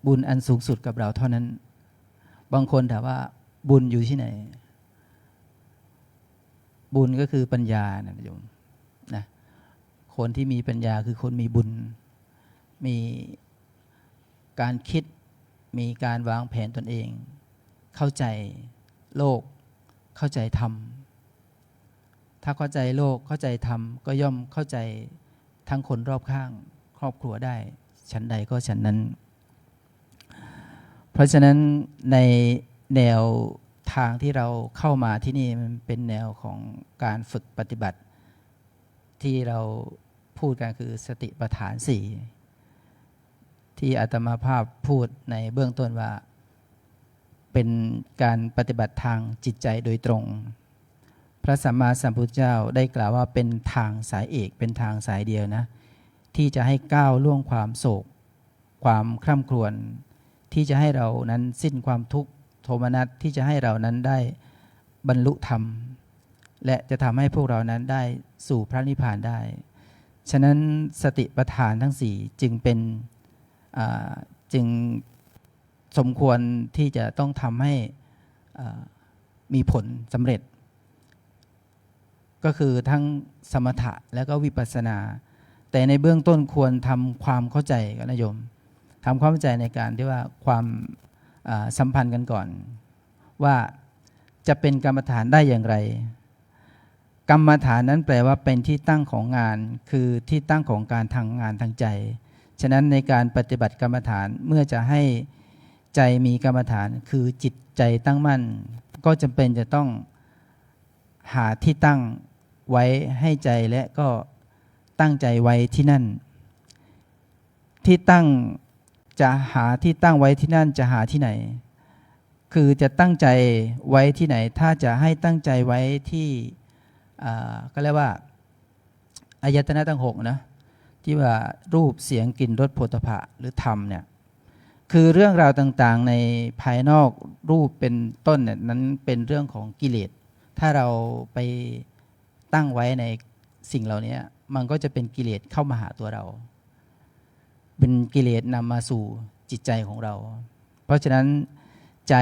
บุญอันสูงสุดกับเราเท่านั้นบางคนถามว่าบุญอยู่ที่ไหนบุญก็คือปัญญานะโยมนะคนที่มีปัญญาคือคนมีบุญมีการคิดมีการวางแผนตนเองเข้าใจโลกเข้าใจธรรมถ้าเข้าใจโลกเข้าใจธรรมก็ย่อมเข้าใจทั้งคนรอบข้างครอบครัวได้ฉันใดก็ฉันนั้นเพราะฉะนั้นในแนวทางที่เราเข้ามาที่นี่มันเป็นแนวของการฝึกปฏิบัติที่เราพูดกันคือสติปัฏฐานสี่ที่อาตมาภาพพูดในเบื้องต้นว่าเป็นการปฏิบัติทางจิตใจโดยตรงพระสัมมาสัมพุทธเจ้าได้กล่าวว่าเป็นทางสายเอกเป็นทางสายเดียวนะที่จะให้ก้าวล่วงความโศกความคร่ำครวญที่จะให้เรานั้นสิ้นความทุกข์โทมนัสที่จะให้เรานั้นได้บรรลุธรรมและจะทำให้พวกเรานั้นได้สู่พระนิพพานได้ฉะนั้นสติปัฏฐานทั้งสี่จึงเป็นจึงสมควรที่จะต้องทำให้มีผลสำเร็จก็คือทั้งสมถะและก็วิปัสสนาแต่ในเบื้องต้นควรทำความเข้าใจกันนะโยมทำความเข้าใจในการที่ว่าความสัมพันธ์กันก่อนว่าจะเป็นกรรมฐานได้อย่างไรกรรมฐานนั้นแปลว่าเป็นที่ตั้งของงานคือที่ตั้งของการทางงานทางใจฉะนั้นในการปฏิบัติกรรมฐานเมื่อจะให้ใจมีกรรมฐานคือจิตใจตั้งมั่นก็จำเป็นจะต้องหาที่ตั้งไว้ให้ใจและก็ตั้งใจไว้ที่นั่นที่ตั้งจะหาที่ตั้งไว้ที่นั่นจะหาที่ไหนคือจะตั้งใจไว้ที่ไหนถ้าจะให้ตั้งใจไว้ที่ก็เรียกว่าอายตนะทั้งหกนะที่ว่ารูปเสียงกลิ่นรสโผฏฐัพพะหรือธรรมเนี่ยคือเรื่องราวต่างๆในภายนอกรูปเป็นต้นเนี่ยนั้นเป็นเรื่องของกิเลสถ้าเราไปตั้งไว้ในสิ่งเหล่านี้มันก็จะเป็นกิเลสเข้ามาหาตัวเราเป็นกิเลสนำมาสู่จิตใจของเราเพราะฉะนั้นใจ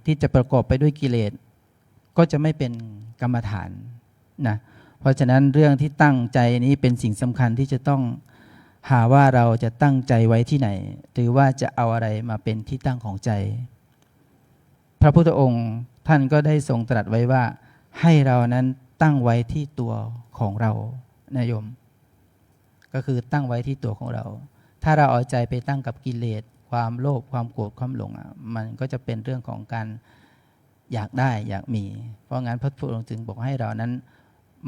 ที่จะประกอบไปด้วยกิเลสก็จะไม่เป็นกรรมฐานนะเพราะฉะนั้นเรื่องที่ตั้งใจนี้เป็นสิ่งสำคัญที่จะต้องหาว่าเราจะตั้งใจไว้ที่ไหนหรือว่าจะเอาอะไรมาเป็นที่ตั้งของใจพระพุทธองค์ท่านก็ได้ทรงตรัสไว้ว่าให้เรานั้นตั้งไว้ที่ตัวของเรานะโยม ก็คือตั้งไว้ที่ตัวของเรา ถ้าเราเอาใจไปตั้งกับกิเลสความโลภความโกรธความหลงมันก็จะเป็นเรื่องของการอยากได้อยากมี เพราะงั้นพระพุทธองค์จึงบอกให้เรานั้น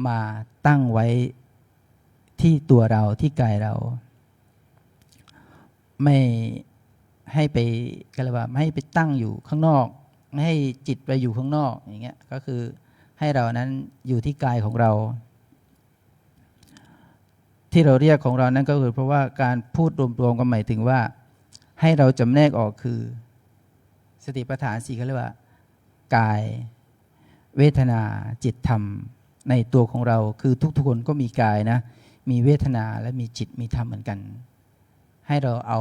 มาตั้งไว้ที่ตัวเราที่กายเรา ไม่ให้ไปก็เรียกว่าไม่ให้ไปตั้งอยู่ข้างนอกไม่ให้จิตไปอยู่ข้างนอกอย่างเงี้ยก็คือให้เรานั้นอยู่ที่กายของเรา ที่เราเรียกของเรานั้นก็คือเพราะว่าการพูดรวมๆก็หมายถึงว่าให้เราจำแนกออกคือสติปัฏฐานสี่เขาเรียกว่ากายเวทนาจิตธรรมในตัวของเราคือทุกๆคนก็มีกายนะมีเวทนาและมีจิตมีธรรมเหมือนกันให้เราเอา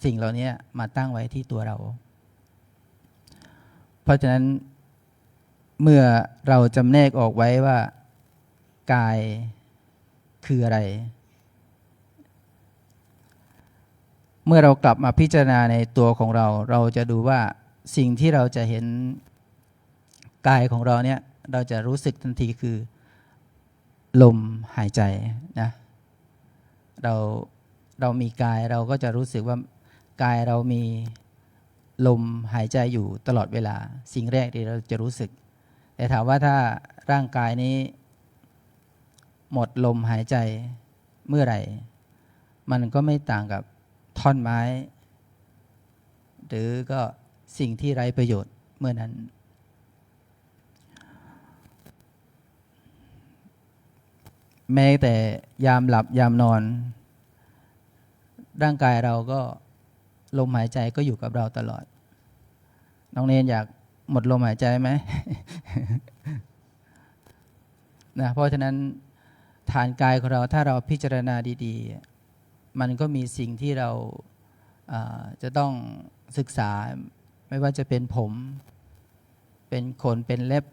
สิ่งเหล่านี้มาตั้งไว้ที่ตัวเรา เพราะฉะนั้นเมื่อเราจำแนกออกไว้ว่ากายคืออะไรเมื่อเรากลับมาพิจารณาในตัวของเราเราจะดูว่าสิ่งที่เราจะเห็นกายของเราเนี่ยเราจะรู้สึกทันทีคือลมหายใจนะเรามีกายเราก็จะรู้สึกว่ากายเรามีลมหายใจอยู่ตลอดเวลาสิ่งแรกที่เราจะรู้สึกแต่ถามว่าถ้าร่างกายนี้หมดลมหายใจเมื่อไหร่มันก็ไม่ต่างกับท่อนไม้หรือก็สิ่งที่ไร้ประโยชน์เมื่อนั้นแม้แต่ยามหลับยามนอนร่างกายเราก็ลมหายใจก็อยู่กับเราตลอดน้องเนนอยากหมดลมหายใจไหม นะเพราะฉะนั้นฐานกายของเราถ้าเราพิจารณาดีๆมันก็มีสิ่งที่เราจะต้องศึกษาไม่ว่าจะเป็นผมเป็นขนเป็นเล็บ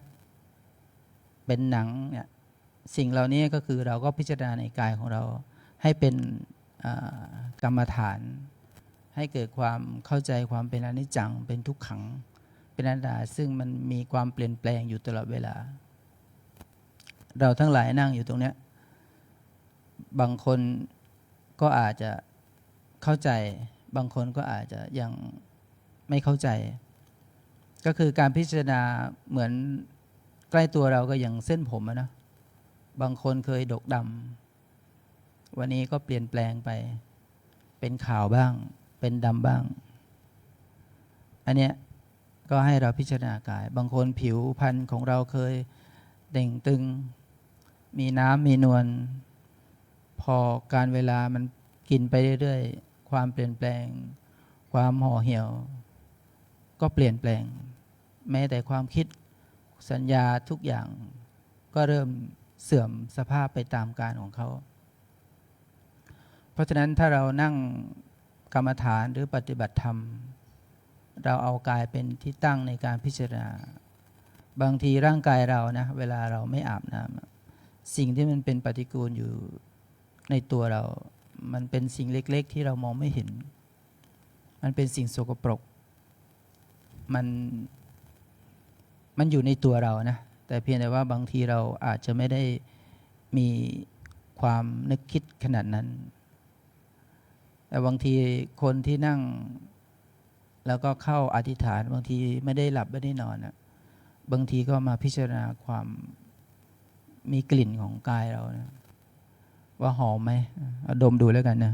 เป็นหนังเนี่ยสิ่งเหล่านี้ก็คือเราก็พิจารณาในกายของเราให้เป็นกรรมฐานให้เกิดความเข้าใจความเป็นอนิจจังเป็นทุกขังเป็นอนัตตาซึ่งมันมีความเปลี่ยนแปลงอยู่ตลอดเวลาเราทั้งหลายนั่งอยู่ตรงนี้บางคนก็อาจจะเข้าใจบางคนก็อาจจะยังไม่เข้าใจก็คือการพิจารณาเหมือนใกล้ตัวเราก็อย่างเส้นผมนะบางคนเคยดกดำวันนี้ก็เปลี่ยนแปลงไปเป็นขาวบ้างเป็นดำบ้างอันเนี้ยก็ให้เราพิจารณากายบางคนผิวพรรณของเราเคยเด่งตึงมีน้ำมีนวลพอการเวลามันกินไปเรื่อยๆความเปลี่ยนแปลงความห่อเหี่ยวก็เปลี่ยนแปลงแม้แต่ความคิดสัญญาทุกอย่างก็เริ่มเสื่อมสภาพไปตามกาลของเขาเพราะฉะนั้นถ้าเรานั่งกรรมฐานหรือปฏิบัติธรรมเราเอากายเป็นที่ตั้งในการพิจารณาบางทีร่างกายเรานะเวลาเราไม่อาบน้ำสิ่งที่มันเป็นปฏิกูลอยู่ในตัวเรามันเป็นสิ่งเล็กๆที่เรามองไม่เห็นมันเป็นสิ่งสกปรกมันอยู่ในตัวเรานะแต่เพียงแต่ว่าบางทีเราอาจจะไม่ได้มีความนึกคิดขนาดนั้นแต่บางทีคนที่นั่งแล้วก็เข้าอธิษฐานบางทีไม่ได้หลับไม่ได้นอนนะบางทีก็มาพิจารณาความมีกลิ่นของกายเรานะว่าหอมไหมดมดูแล้วกันนะ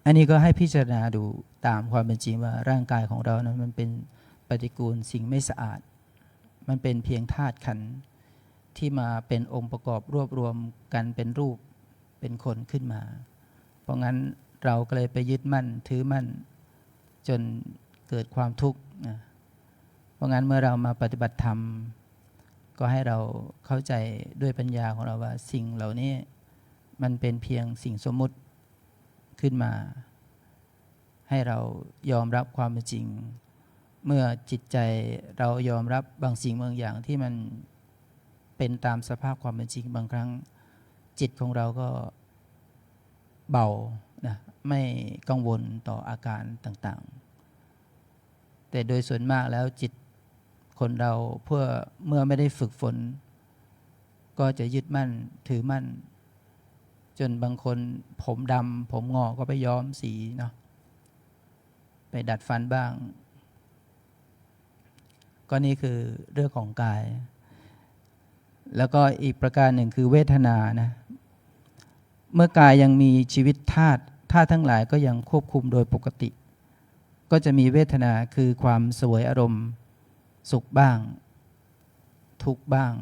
อันนี้ก็ให้พิจารณาดูตามความเป็นจริงว่าร่างกายของเรานะมันเป็นปฏิกูลสิ่งไม่สะอาดมันเป็นเพียงธาตุขันธ์ที่มาเป็นองค์ประกอบรวบรวมกันเป็นรูปเป็นคนขึ้นมาเพราะงั้นเราก็เลยไปยึดมั่นถือมั่นจนเกิดความทุกข์นะเพราะงั้นเมื่อเรามาปฏิบัติธรรมก็ให้เราเข้าใจด้วยปัญญาของเราว่าสิ่งเหล่านี้มันเป็นเพียงสิ่งสมมุติขึ้นมาให้เรายอมรับความเป็นจริงเมื่อจิตใจเรายอมรับบางสิ่งบางอย่างที่มันเป็นตามสภาพความเป็นจริงบางครั้งจิตของเราก็เบานะไม่กังวลต่ออาการต่างๆแต่โดยส่วนมากแล้วจิตคนเราเมื่อไม่ได้ฝึกฝนก็จะยึดมั่นถือมั่น จนบางคนผมดำผมงอกก็ไปย้อมสีเนาะไปดัดฟันบ้าง ก็นี่คือเรื่องของกาย แล้วก็อีกประการหนึ่งคือเวทนานะเมื่อกายยังมีชีวิตธาตุทั้งหลายก็ยังควบคุมโดยปกติ ก็จะมีเวทนาคือความเสวยอารมณ์สุขบ้าง ทุกข์บ้าง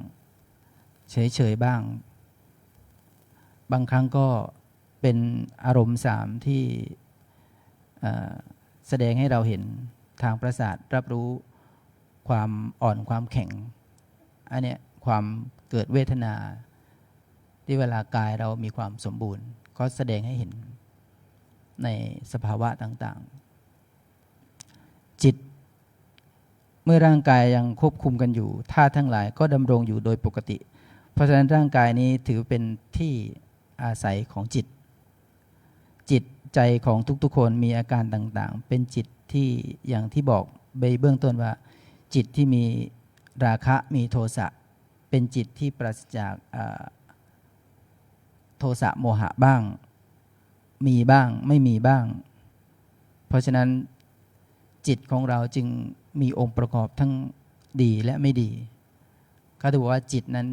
เฉยๆบ้าง บางครั้งก็เป็นอารมณ์สามที่แสดงให้เราเห็นทางประสาทรับรู้ความอ่อนความแข็งอันเนี้ยความเกิดเวทนาที่เวลากายเรามีความสมบูรณ์ก็แสดงให้เห็นในสภาวะต่างๆจิตเมื่อร่างกายยังควบคุมกันอยู่ธาตุทั้งหลายก็ดำรงอยู่โดยปกติเพราะฉะนั้นร่างกายนี้ถือเป็นที่อาศัยของจิตใจของทุกๆคนมีอาการต่างๆเป็นจิตที่อย่างที่บอกเบื้องต้นว่าจิตที่มีราคะมีโทสะเป็นจิตที่ปราศจากโทสะโมหะบ้างมีบ้างไม่มีบ้างเพราะฉะนั้นจิตของเราจึงมีองค์ประกอบทั้งดีและไม่ดีเขาถือว่าจิตนั้น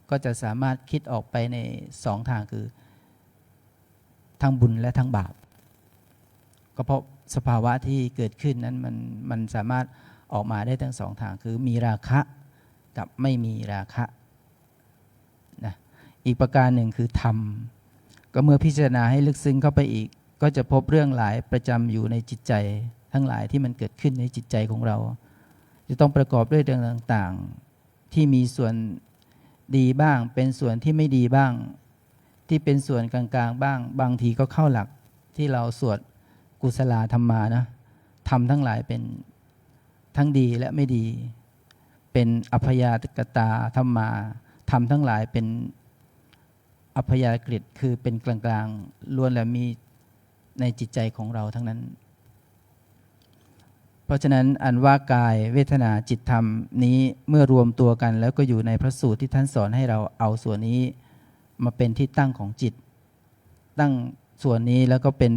ก็จะสามารถคิดออกไปในสองทางคือทั้งบุญและทั้งบาปก็เพราะสภาวะที่เกิดขึ้นนั้นมันสามารถออกมาได้ทั้งสองทางคือมีราคะกับไม่มีราคะนะอีกประการหนึ่งคือธรรมก็เมื่อพิจารณาให้ลึกซึ้งเข้าไปอีกก็จะพบเรื่องหลายประจำอยู่ในจิตใจทั้งหลายที่มันเกิดขึ้นในจิตใจของเราจะต้องประกอบด้วยเรื่องต่างๆที่มีส่วนดีบ้างเป็นส่วนที่ไม่ดีบ้างที่เป็นส่วนกลางๆบ้างบางทีก็เข้าหลักที่เราสวดกุศลธรรมานะธรรมทั้งหลายเป็นทั้งดีและไม่ดีเป็นอัพยากตาธรรมาธรรมทั้งหลายเป็นอัพยากฤตคือเป็นกลางๆล้วนแล้วมีในจิตใจของเราทั้งนั้นเพราะฉะนั้นอันว่ากายเวทนาจิตธรรมนี้เมื่อรวมตัวกันแล้วก็อยู่ในพระสูตรที่ท่านสอนให้เราเอาส่วนนี้มาเป็นที่ตั้งของจิตตั้งส่วนนี้แล้วก็เป็น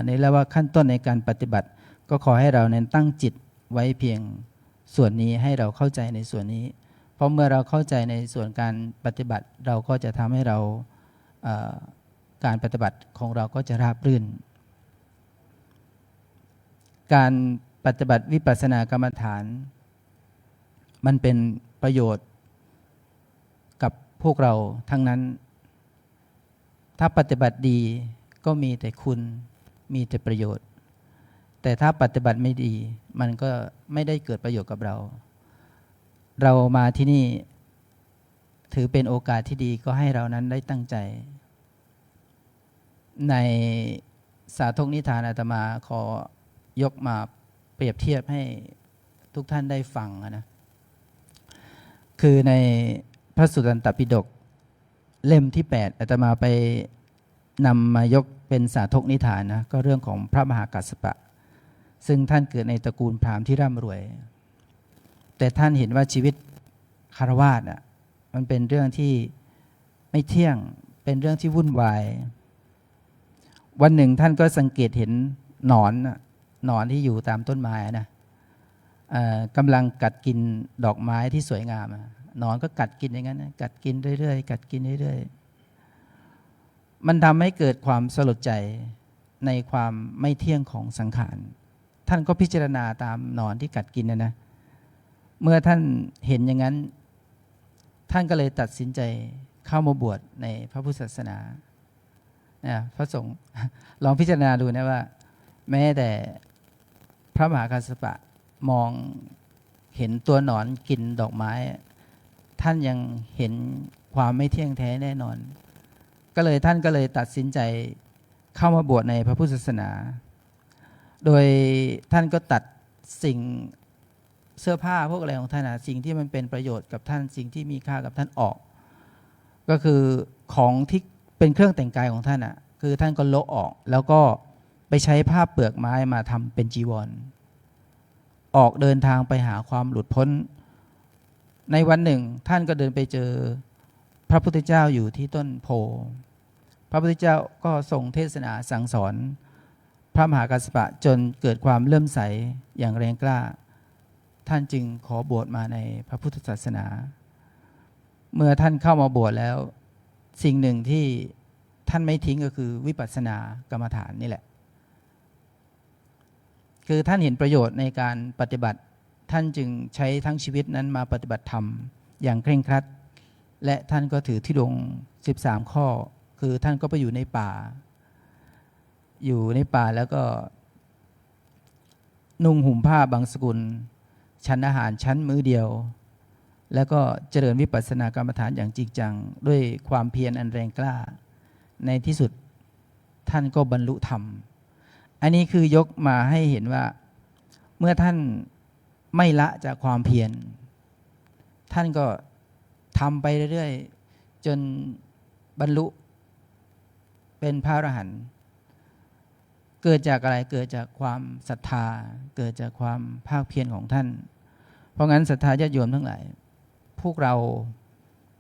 ในเรียกว่าขั้นต้นในการปฏิบัติก็ขอให้เราเน้นตั้งจิตไว้เพียงส่วนนี้ให้เราเข้าใจในส่วนนี้เพราะเมื่อเราเข้าใจในส่วนการปฏิบัติเราก็จะทำให้เราการปฏิบัติของเราก็จะราบรื่นการปฏิบัติวิปัสสนากรรมฐานมันเป็นประโยชน์กับพวกเราทั้งนั้นถ้าปฏิบัติดีก็มีแต่คุณมีแต่ประโยชน์แต่ถ้าปฏิบัติไม่ดีมันก็ไม่ได้เกิดประโยชน์กับเรามาที่นี่ถือเป็นโอกาสที่ดีก็ให้เรานั้นได้ตั้งใจในสาธกนิทานอาตมาขอยกมาเปรียบเทียบให้ทุกท่านได้ฟังนะคือในพระสุตตันตปิฎกเล่มที่8อาตมาไปนำมายกเป็นสาธกนิทานนะก็เรื่องของพระมหากัสสปะซึ่งท่านเกิดในตระกูลพราหมณ์ที่ร่ำรวยแต่ท่านเห็นว่าชีวิตคฤหัสถ์มันเป็นเรื่องที่ไม่เที่ยงเป็นเรื่องที่วุ่นวายวันหนึ่งท่านก็สังเกตเห็นหนอนที่อยู่ตามต้นไม้นะกำลังกัดกินดอกไม้ที่สวยงามหนอนก็กัดกินอย่างนั้นกัดกินเรื่อยๆกัดกินเรื่อยๆมันทำให้เกิดความสลดใจในความไม่เที่ยงของสังขารท่านก็พิจารณาตามหนอนที่กัดกินนะเมื่อท่านเห็นอย่างนั้นท่านก็เลยตัดสินใจเข้ามาบวชในพระพุทธศาสนาพระสงฆ์ลองพิจารณาดูนะว่าแม้แต่พระมหากัสสปะมองเห็นตัวหนอนกินดอกไม้ท่านยังเห็นความไม่เที่ยงแท้แน่นอนท่านก็เลยตัดสินใจเข้ามาบวชในพระพุทธศาสนาโดยท่านก็ตัดสิ่งเสื้อผ้าพวกอะไรของท่านสิ่งที่มันเป็นประโยชน์กับท่านสิ่งที่มีค่ากับท่านออกก็คือของที่เป็นเครื่องแต่งกายของท่านคือท่านก็โละออกแล้วก็ไปใช้ผ้าเปลือกไม้มาทำเป็นจีวรออกเดินทางไปหาความหลุดพ้นในวันหนึ่งท่านก็เดินไปเจอพระพุทธเจ้าอยู่ที่ต้นโพ พระพุทธเจ้าก็ทรงเทศนาสั่งสอนพระมหากัสสปะจนเกิดความเลื่อมใสอย่างแรงกล้าท่านจึงขอบวชมาในพระพุทธศาสนาเมื่อท่านเข้ามาบวชแล้วสิ่งหนึ่งที่ท่านไม่ทิ้งก็คือวิปัสสนากรรมฐานนี่แหละคือท่านเห็นประโยชน์ในการปฏิบัติท่านจึงใช้ทั้งชีวิตนั้นมาปฏิบัติธรรมอย่างเคร่งครัดและท่านก็ถือธุดงค์13 ข้อคือท่านก็ไปอยู่ในป่าแล้วก็นุ่งห่มผ้าบางสกุลฉันอาหารชั้นมื้อเดียวแล้วก็เจริญวิปัสสนากรรมฐานอย่างจริงจังด้วยความเพียรอันแรงกล้าในที่สุดท่านก็บรรลุธรรมอันนี้คือยกมาให้เห็นว่าเมื่อท่านไม่ละจากความเพียรท่านก็ทำไปเรื่อยๆจนบรรลุเป็นพระอรหันต์เกิดจากอะไรเกิดจากความศรัทธาเกิดจากความภาคเพียรของท่านเพราะงั้นศรัทธาญาติโยมทั้งหลายพวกเรา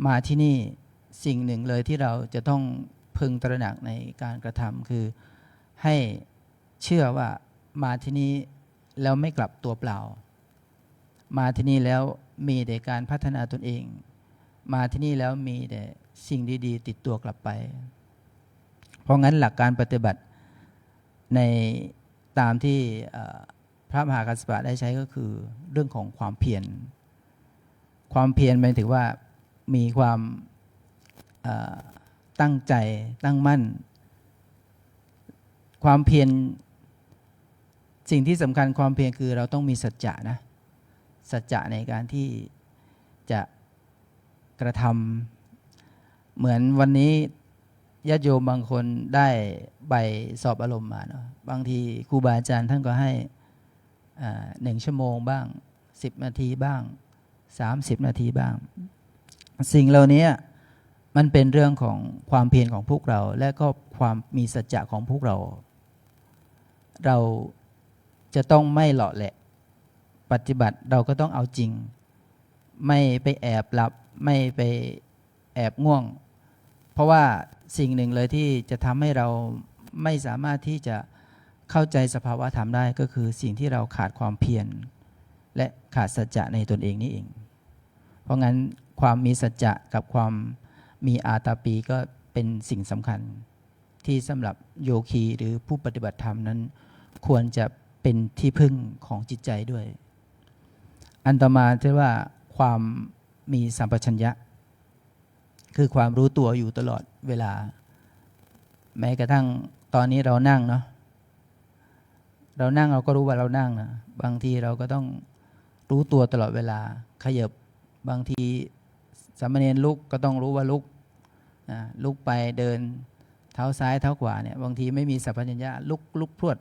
มาที่นี่สิ่งหนึ่งเลยที่เราจะต้องพึงตระหนักในการกระทำคือให้เชื่อว่ามาที่นี่แล้วไม่กลับตัวเปล่ามาที่นี่แล้วมีแต่การพัฒนาตนเองมาที่นี่แล้วมีแต่สิ่งดีๆติดตัวกลับไปเพราะงั้นหลักการปฏิบัติในตามที่พระมหากัสสปะได้ใช้ก็คือเรื่องของความเพียรหมายถึงว่ามีความตั้งใจตั้งมั่นความเพียรสิ่งที่สำคัญความเพียรคือเราต้องมีสัจจะนะสัจจะในการที่จะกระทำเหมือนวันนี้ญาติโยมบางคนได้ใบสอบอารมณ์มาเนาะบางทีครูบาอาจารย์ท่านก็ให้1 ชั่วโมงบ้าง10 นาทีบ้าง30 นาทีบ้างสิ่งเหล่านี้มันเป็นเรื่องของความเพียรของพวกเราและก็ความมีสัจจะของพวกเราเราจะต้องไม่หล่อแหละปฏิบัติเราก็ต้องเอาจริงไม่ไปแอบหลับไม่ไปแอบง่วงเพราะว่าสิ่งหนึ่งเลยที่จะทำให้เราไม่สามารถที่จะเข้าใจสภาวะธรรมได้ก็คือสิ่งที่เราขาดความเพียรและขาดสัจจะในตนเองนี่เองเพราะงั้นความมีสัจจะกับความมีอาตาปีก็เป็นสิ่งสำคัญที่สำหรับโยคีหรือผู้ปฏิบัติธรรมนั้นควรจะเป็นที่พึ่งของจิตใจด้วยอันต่อมาที่ว่าความมีสัมปชัญญะคือความรู้ตัวอยู่ตลอดเวลาแม้กระทั่งตอนนี้เรานั่งเนาะเราก็รู้ว่าเรานั่งนะบางทีเราก็ต้องรู้ตัวตลอดเวลาขยับบางทีสามเณรลุกก็ต้องรู้ว่าลุกลุกไปเดินเท้าซ้ายเท้าขวาเนี่ยบางทีไม่มีสัมปชัญญะลุกพรวด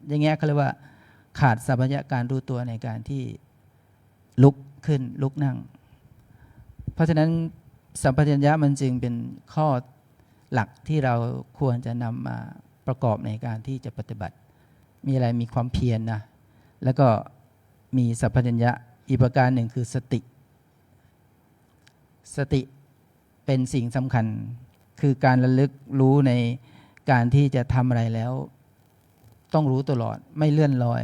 อย่างเงี้ยเขาเรียกว่าขาดสัมปชัญญะการรู้ตัวในการที่ลุกขึ้นลุกนั่งเพราะฉะนั้นสัมปชัญญะมันจึงเป็นข้อหลักที่เราควรจะนำมาประกอบในการที่จะปฏิบัติมีอะไรมีความเพียรนะแล้วก็มีสัมปชัญญะอีกประการหนึ่งคือสติเป็นสิ่งสำคัญคือการระลึกรู้ในการที่จะทำอะไรแล้วต้องรู้ตลอดไม่เลื่อนลอย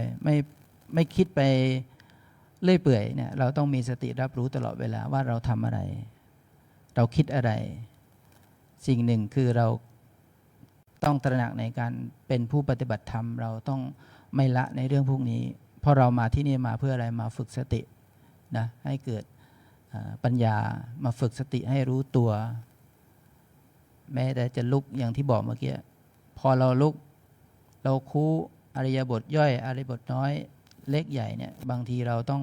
ไม่คิดไปเลื่อยเปื่อยเนี่ยเราต้องมีสติรับรู้ตลอดเวลาว่าเราทำอะไรเราคิดอะไรสิ่งหนึ่งคือเราต้องตระหนักในการเป็นผู้ปฏิบัติธรรมเราต้องไม่ละในเรื่องพวกนี้เพราะเรามาที่นี่มาเพื่ออะไรมาฝึกสตินะให้เกิดปัญญามาฝึกสติให้รู้ตัวแม้แต่จะลุกอย่างที่บอกเมื่อกี้พอเราลุกเราคู้อริยบทย่อยอริยบทน้อยเล็กใหญ่เนี่ยบางทีเราต้อง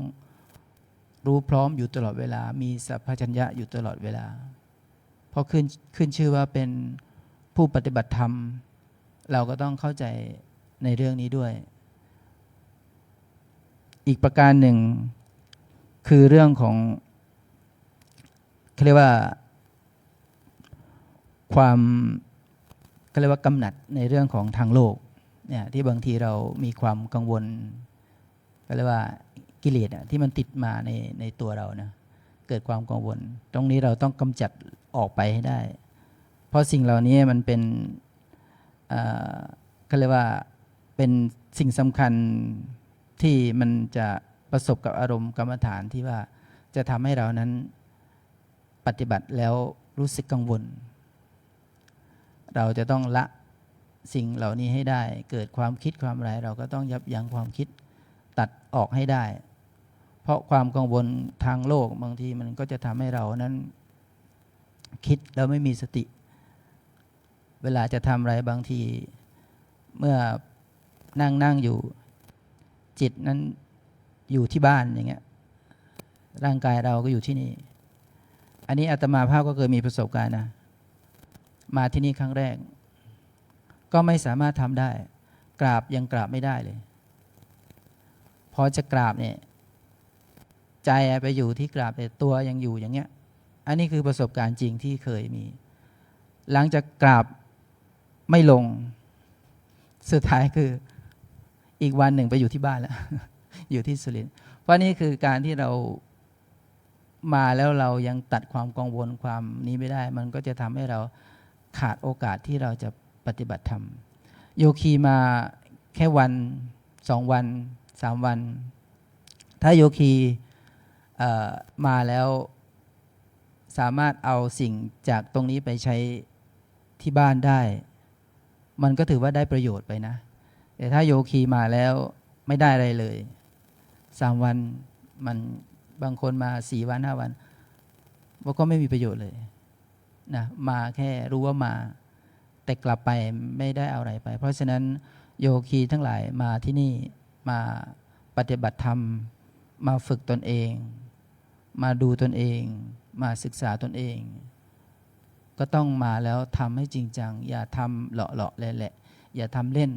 รู้พร้อมอยู่ตลอดเวลามีสัพพัญญะอยู่ตลอดเวลาเพราะขึ้นชื่อว่าเป็นผู้ปฏิบัติธรรมเราก็ต้องเข้าใจในเรื่องนี้ด้วยอีกประการหนึ่งคือเรื่องของเขาเรียกว่าความเขาเรียกว่ากำหนัดในเรื่องของทางโลกเนี่ยที่บางทีเรามีความกังวลก็เรียกว่ากิเลสที่มันติดมาในตัวเรานะเกิดความกังวลตรงนี้เราต้องกำจัดออกไปให้ได้ เพราะสิ่งเหล่านี้มันเป็นเขาเรียกว่าเป็นสิ่งสำคัญที่มันจะประสบกับอารมณ์กรรมฐานที่ว่าจะทำให้เรานั้นปฏิบัติแล้วรู้สึกกังวลเราจะต้องละสิ่งเหล่านี้ให้ได้เกิดความคิดความอะไรเราก็ต้องยับยั้งความคิดตัดออกให้ได้ เพราะความกังวลทางโลกบางทีมันก็จะทำให้เรานั้นคิดแล้วไม่มีสติเวลาจะทำอะไรบางทีเมื่อนั่งอยู่จิตนั้นอยู่ที่บ้านอย่างเงี้ยร่างกายเราก็อยู่ที่นี่อันนี้อาตมาภาพก็เคยมีประสบการณ์นะมาที่นี่ครั้งแรกก็ไม่สามารถทำได้กราบยังกราบไม่ได้เลยพอจะกราบเนี่ยใจไปอยู่ที่กราบแต่ตัวยังอยู่อย่างเงี้ยอันนี้คือประสบการณ์จริงที่เคยมีหลังจากกราบไม่ลงสุดท้ายคืออีกวันหนึ่งไปอยู่ที่บ้านแล้ว อยู่ที่สุรินทร์เพราะนี่คือการที่เรามาแล้วเรายังตัดความกังวลความนี้ไม่ได้มันก็จะทำให้เราขาดโอกาสที่เราจะปฏิบัติธรรมโยคีมาแค่วัน2 วัน3 วันถ้าโยคีมาแล้วสามารถเอาสิ่งจากตรงนี้ไปใช้ที่บ้านได้มันก็ถือว่าได้ประโยชน์ไปนะแต่ถ้าโยคีมาแล้วไม่ได้อะไรเลย3 วันมันบางคนมา4 วัน5 วันก็ไม่มีประโยชน์เลยนะมาแค่รู้ว่ามาแต่กลับไปไม่ได้เอาอะไรไปเพราะฉะนั้นโยคีทั้งหลายมาที่นี่มาปฏิบัติธรรมมาฝึกตนเองมาดูตนเองมาศึกษาตนเองก็ต้องมาแล้วทำให้จริงจังอย่าทำเลาะๆแหละอย่าทำเล่น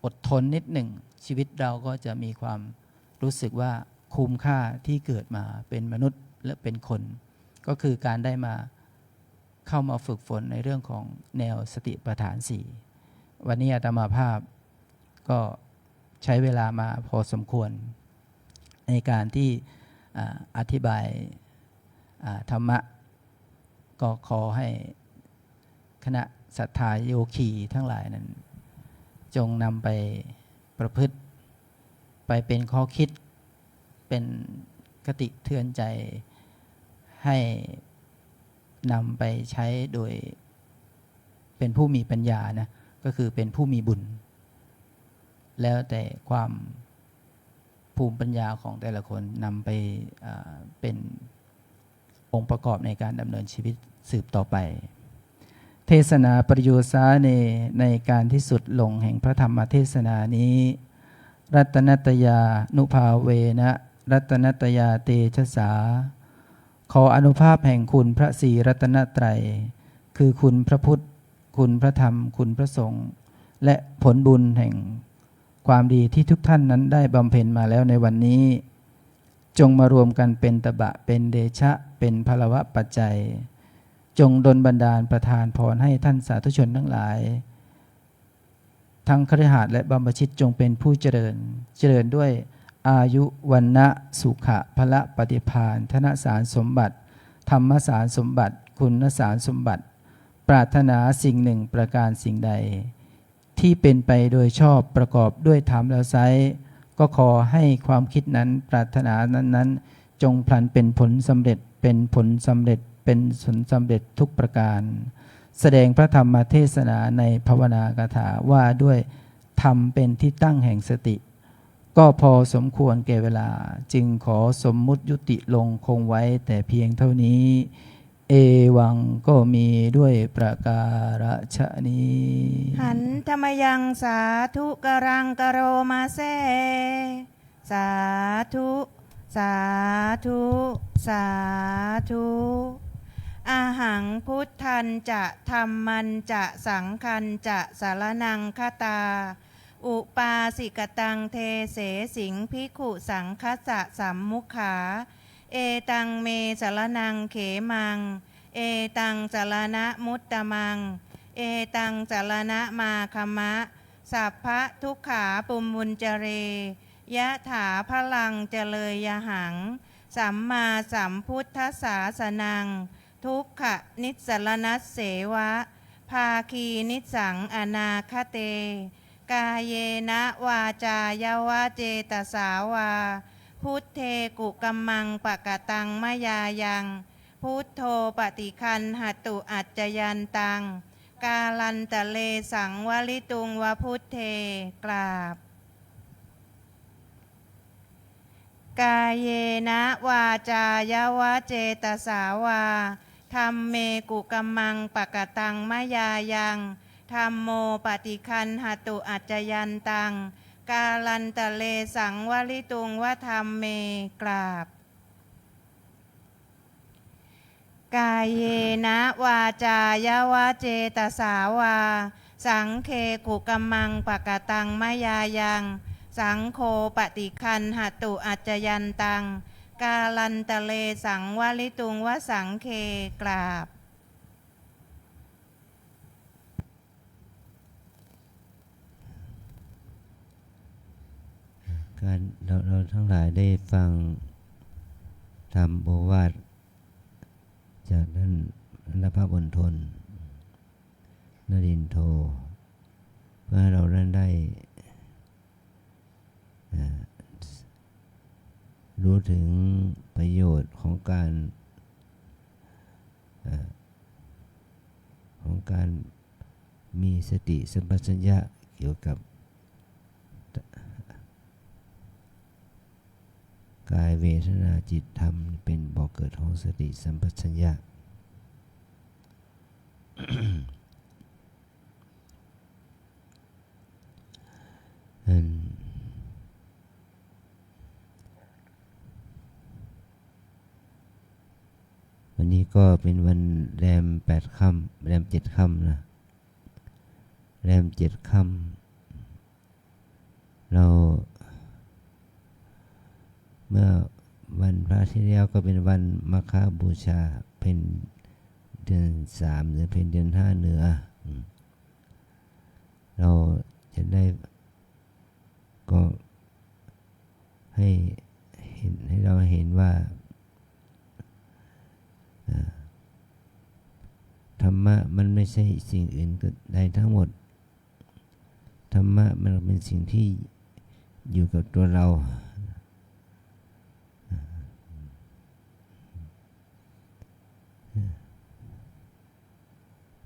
อดทนนิดหนึ่งชีวิตเราก็จะมีความรู้สึกว่าคุ้มค่าที่เกิดมาเป็นมนุษย์และเป็นคนก็คือการได้มาเข้ามาฝึกฝนในเรื่องของแนวสติปัฏฐาน 4วันนี้อาตมาภาพก็ใช้เวลามาพอสมควรในการที่อธิบายธรรมะก็ขอให้คณะศรัทธาโยคีทั้งหลายนั้นจงนำไปประพฤติไปเป็นข้อคิดเป็นคติเตือนใจให้นำไปใช้โดยเป็นผู้มีปัญญานะก็คือเป็นผู้มีบุญแล้วแต่ความภูมิปัญญาของแต่ละคนนำไปเป็นองค์ประกอบในการดำเนินชีวิตสืบต่อไปเทศนาปริโยสาเนในการที่สุดลงแห่งพระธรรมเทศนานี้รัตนัตยานุภาเวนะรัตนัตยาเตชะสาขออนุภาพแห่งคุณพระศรีรัตนตรัยคือคุณพระพุทธคุณพระธรรมคุณพระสงฆ์และผลบุญแห่งความดีที่ทุกท่านนั้นได้บำเพ็ญมาแล้วในวันนี้จงมารวมกันเป็นตบะเป็นเดชะเป็นพลวะปัจจัยจงดลบันดาลประทานพรให้ท่านสาธุชนทั้งหลายทั้งคฤหัสถ์และบัมพชิตจงเป็นผู้เจริญด้วยอายุวันนะสุขะพละปฏิภาณธนสารสมบัติธรรมสารสมบัติคุณสารสมบัติปรารถนาสิ่งหนึ่งประการสิ่งใดที่เป็นไปโดยชอบประกอบด้วยธรรมแล้วไซร้ก็ขอให้ความคิดนั้นปรารถนานั้นจงพลันเป็นผลสำเร็จเป็นผลสำเร็จเป็นผลสำเร็จทุกประการแสดงพระธรรมเทศนาในภาวนากถาว่าด้วยธรรมเป็นที่ตั้งแห่งสติก็พอสมควรแก่เวลาจึงขอสมมุติยุติลงคงไว้แต่เพียงเท่านี้เอวังก็มีด้วยประการฉะนี้หันธรรมยังสาธุกรังกโรมาเซสาธุสาธุสาธุอาหังพุทธันจะธัมมันจะสังฆันจะสารนังคตาอุปาสิกตังเทเสสิงภิกขุสังคัสสะสัมมุขาเอตังเมสารนังเขมังเอตังสารณะมุตตมังเอตังสารณะมาคมะสัพพะทุกขาปุมมุญจเรยะถาพลังเจเลยยหังสัมมาสัมพุทธศาสนังท ทุกขนิสรณัสเสวะภาคีนิสังอนาคเต กายเยนะวาจายวะเจตสาวา พุทเทกุกัมมังปะกะตังมะยายัง พุทโธปฏิคันหตุอัจจยันตัง กาลันตะเลสังวลิตุงวะพุทเทกราบ กายเยนะวาจายวะเจตสาวาธัมเมกุกัมมังปะกะตังมะยายังธัมโมปฏิคันหตุอัจจยันตัง กาลันตะเลสังวลิตุงวะธัมเมกราบ กายเยนะวาจายวะเจตสาวาสังเคกุกัมมังปะกะตังมะยายังสังโฆปฏิคันหตุอัจจยันตัง กาลันตะเลสังวลิตุงวะสังเคกราบ การเราทั้งหลายได้ฟังธรรมโอวาทจากท่านนภบนทนนรินทร์โทเพื่อให้เราได้รู้ถึงประโยชน์ของการมีสติสัมปชัญญะเกี่ยวกับกายเวทนาจิตธรรมเป็นบ่อกเกิดของสติสัมปชัญญะ วันนี้ก็เป็นวันแรม8 ค่ำแรม7 ค่ำนะแรม7 ค่ำเราเมื่อวันพระที่แล้วก็เป็นวันมาฆบูชาเป็นเดือน3หรือเป็นเดือน5เหนือเราจะได้ก็ให้เราเห็นว่าธรรมะมันไม่ใช่สิ่งอื่นใดทั้งหมดธรรมะมันเป็นสิ่งที่อยู่กับตัวเรา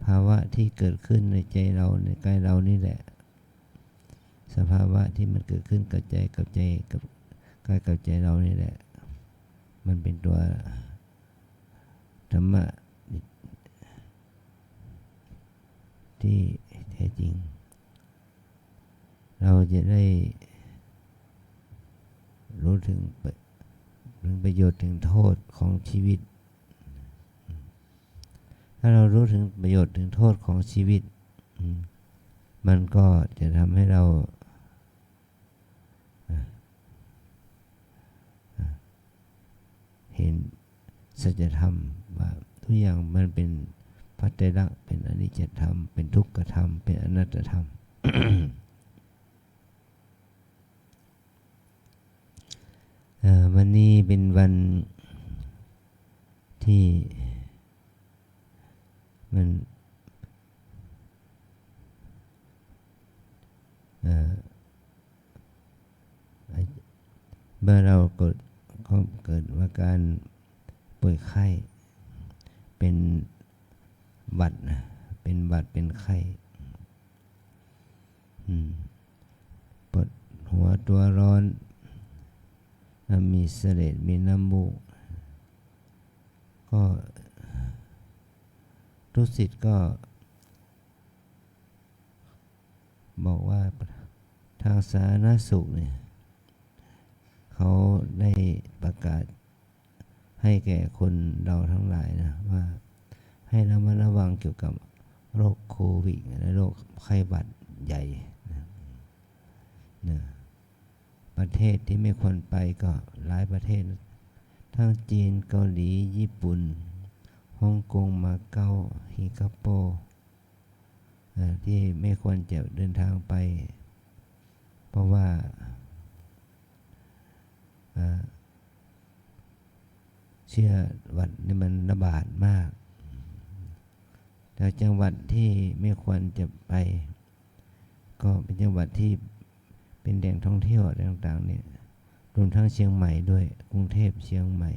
ภาวะที่เกิดขึ้นในใจเราในกายเรานี่แหละสภาวะที่มันเกิดขึ้นกับใจกับกายกับใจเรานี่แหละมันเป็นตัวธรรมะที่แท้จริงเราจะได้รู้ถึงประโยชน์ถึงโทษของชีวิตถ้าเรารู้ถึงประโยชน์ถึงโทษของชีวิตมันก็จะทำให้เราเห็นสัจธรรมว่าทุกอย่างมันเป็นภัตไตรลักษณ์เป็นอนิจจธรรมเป็นทุกขธรรมเป็นอนัตตธรรม วันนี้เป็นวันที่มันเมื่อเราเกิดว่าการป่วยไข้เป็นหวัดเป็นไข้ปวดหัวตัวร้อนมีเสลดมีน้ำมูกก็ทุกศิษย์ก็บอกว่าทางสาธารณสุขเนี่ยเขาได้ประกาศให้แก่คนเราทั้งหลายนะว่าให้ระมัดระวังเกี่ยวกับโรคโควิดและโรคไข้หวัดใหญ่นะประเทศที่ไม่ควรไปก็หลายประเทศทั้งจีนเกาหลีญี่ปุ่นฮ่องกงมาเก๊าสิงคโปร์ที่ไม่ควรจะเดินทางไปเพราะว่าเชื้อหวัดนี่มันระบาดมาก จากจังหวัดที่ไม่ควรจะไป ก็เป็นจังหวัดที่เป็นแหล่งท่องเที่ยวอะไรต่างๆเนี่ยรวมทั้งเชียงใหม่ด้วยกรุงเทพเชียงใหม่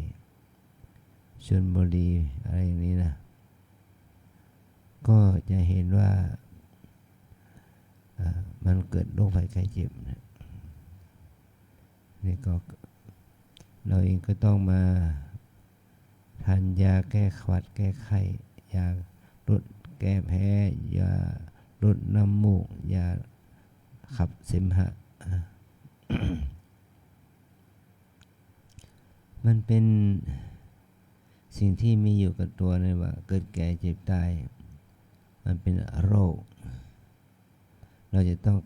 ชลบุรีอะไรอย่างนี้นะก็จะเห็นว่ามันเกิดโรคภัยไข้เจ็บนะนี่ก็เราเองก็ต้องมาทานยาแก้หวัดแก้ไข้ยาลดแก้แพ้ยาลดน้ำมูกยาขับเสมหะ มันเป็นสิ่งที่มีอยู่กับตัวเลยว่าเกิดแก่เจ็บตายมันเป็นโรคเราจะต้อง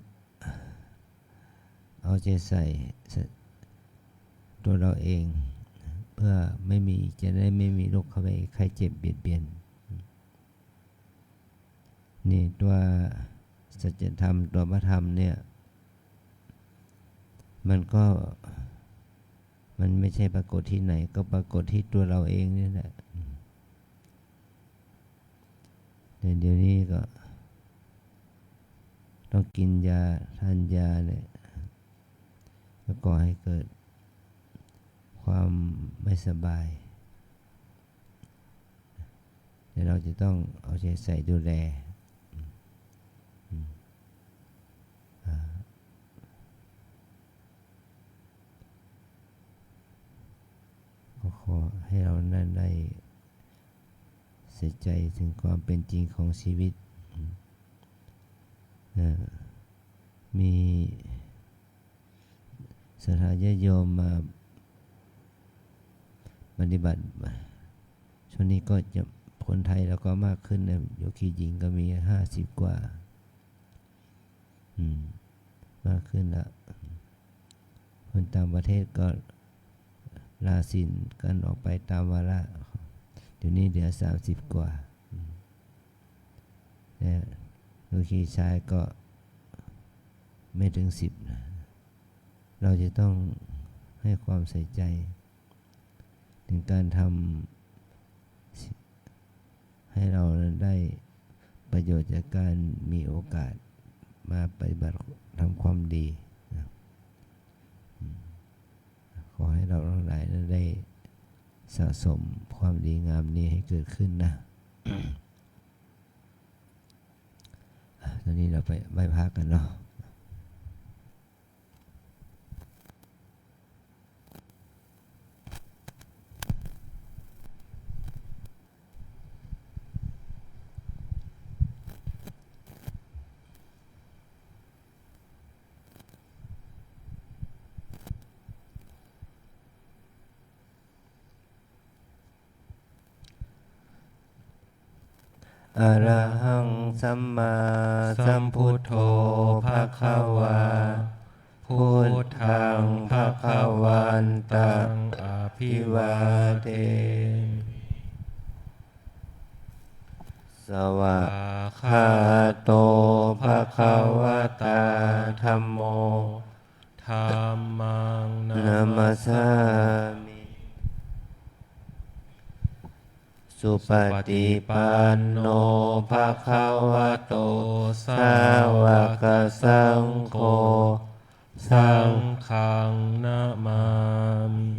เอาใจใส่ตัวเราเองเพื่อจะได้ไม่มีโรคเข้าไปไข้เจ็บเบียดเบียนนี่ตัวสัจธรรมตัวพระธรรมเนี่ยมันไม่ใช่ปรากฏที่ไหนก็ปรากฏที่ตัวเราเองนี่แหละแต่เดี๋ยวนี้ก็ต้องกินยาทานยาเนี่ยก็ก่อให้เกิดความไม่สบายแต่เราจะต้องเอาใจใส่ดูแลก็ขอให้เราได้เสียใจถึงความเป็นจริงของชีวิตมีศรัทธาญาติโยมมาปฏิบัติช่วงนี้ก็จะคนไทยแล้วก็มากขึ้นนะโยคีหญิงก็มี50 กว่ามากขึ้นแล้วคนต่างประเทศก็ลาศีลกันออกไปตามวาระเดี๋ยวนี้เหลือ30 กว่าแต่โยคีชายก็ไม่ถึง10นะเราจะต้องให้ความใส่ใจถึงการทำให้เราได้ประโยชน์จากการมีโอกาสมาปฏิบัติทำความดีนะขอให้เราทั้งหลายได้สะสมความดีงามนี้ให้เกิดขึ้นนะ ตอนนี้เราไปไหว้พระกันเนาะอะระหังสัมมาสัมพุทโธภะคะวาพุทธังภะคะวันตังอะภิวาเทสวะคาโตภะคะวะตาธัมโม ธัมมังนา นะมั มั ส ส สา สา มิ สุปฏิปันโนภะคะวะโตสาวกสังโฆสัง ฆังนะมามิ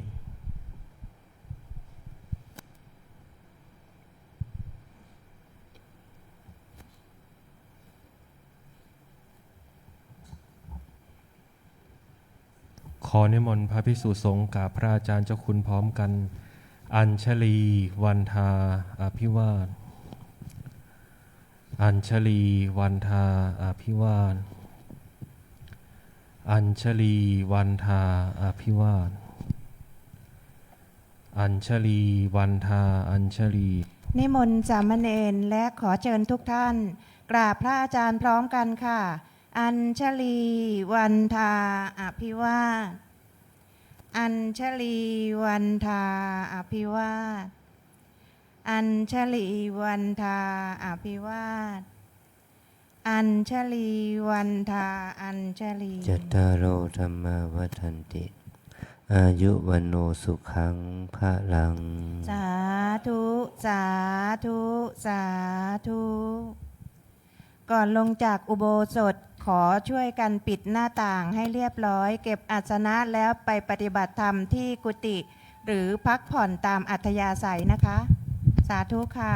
ขอนิมนต์พระภิกษุสงฆ์กับพระอาจารย์เจ้าคุณพร้อมกัน อัญชลีวันทาอภิวาทอัญชลีวันทาอภิวาทอัญชลีวันทาอภิวาทอัญชลีวันทาอัญชลี นิมนต์สามเณรและขอเชิญทุกท่านกราบพระอาจารย์พร้อมกันค่ะ อัญชลีวันทาอภิวาทอัญชลีวันทาอภิวาทอัญชลีวันทาอภิวาทอัญชลีวันทาอัญชลี จัตตารโอธัมมาวัฏันติ อายุวันโนสุขังพระลัง สาธุ สาธุ สาธุ ก่อนลงจากอุโบสถขอช่วยกันปิดหน้าต่างให้เรียบร้อย เก็บอาสนะแล้วไปปฏิบัติธรรมที่กุฏิหรือพักผ่อนตามอัธยาศัยนะคะ สาธุค่ะ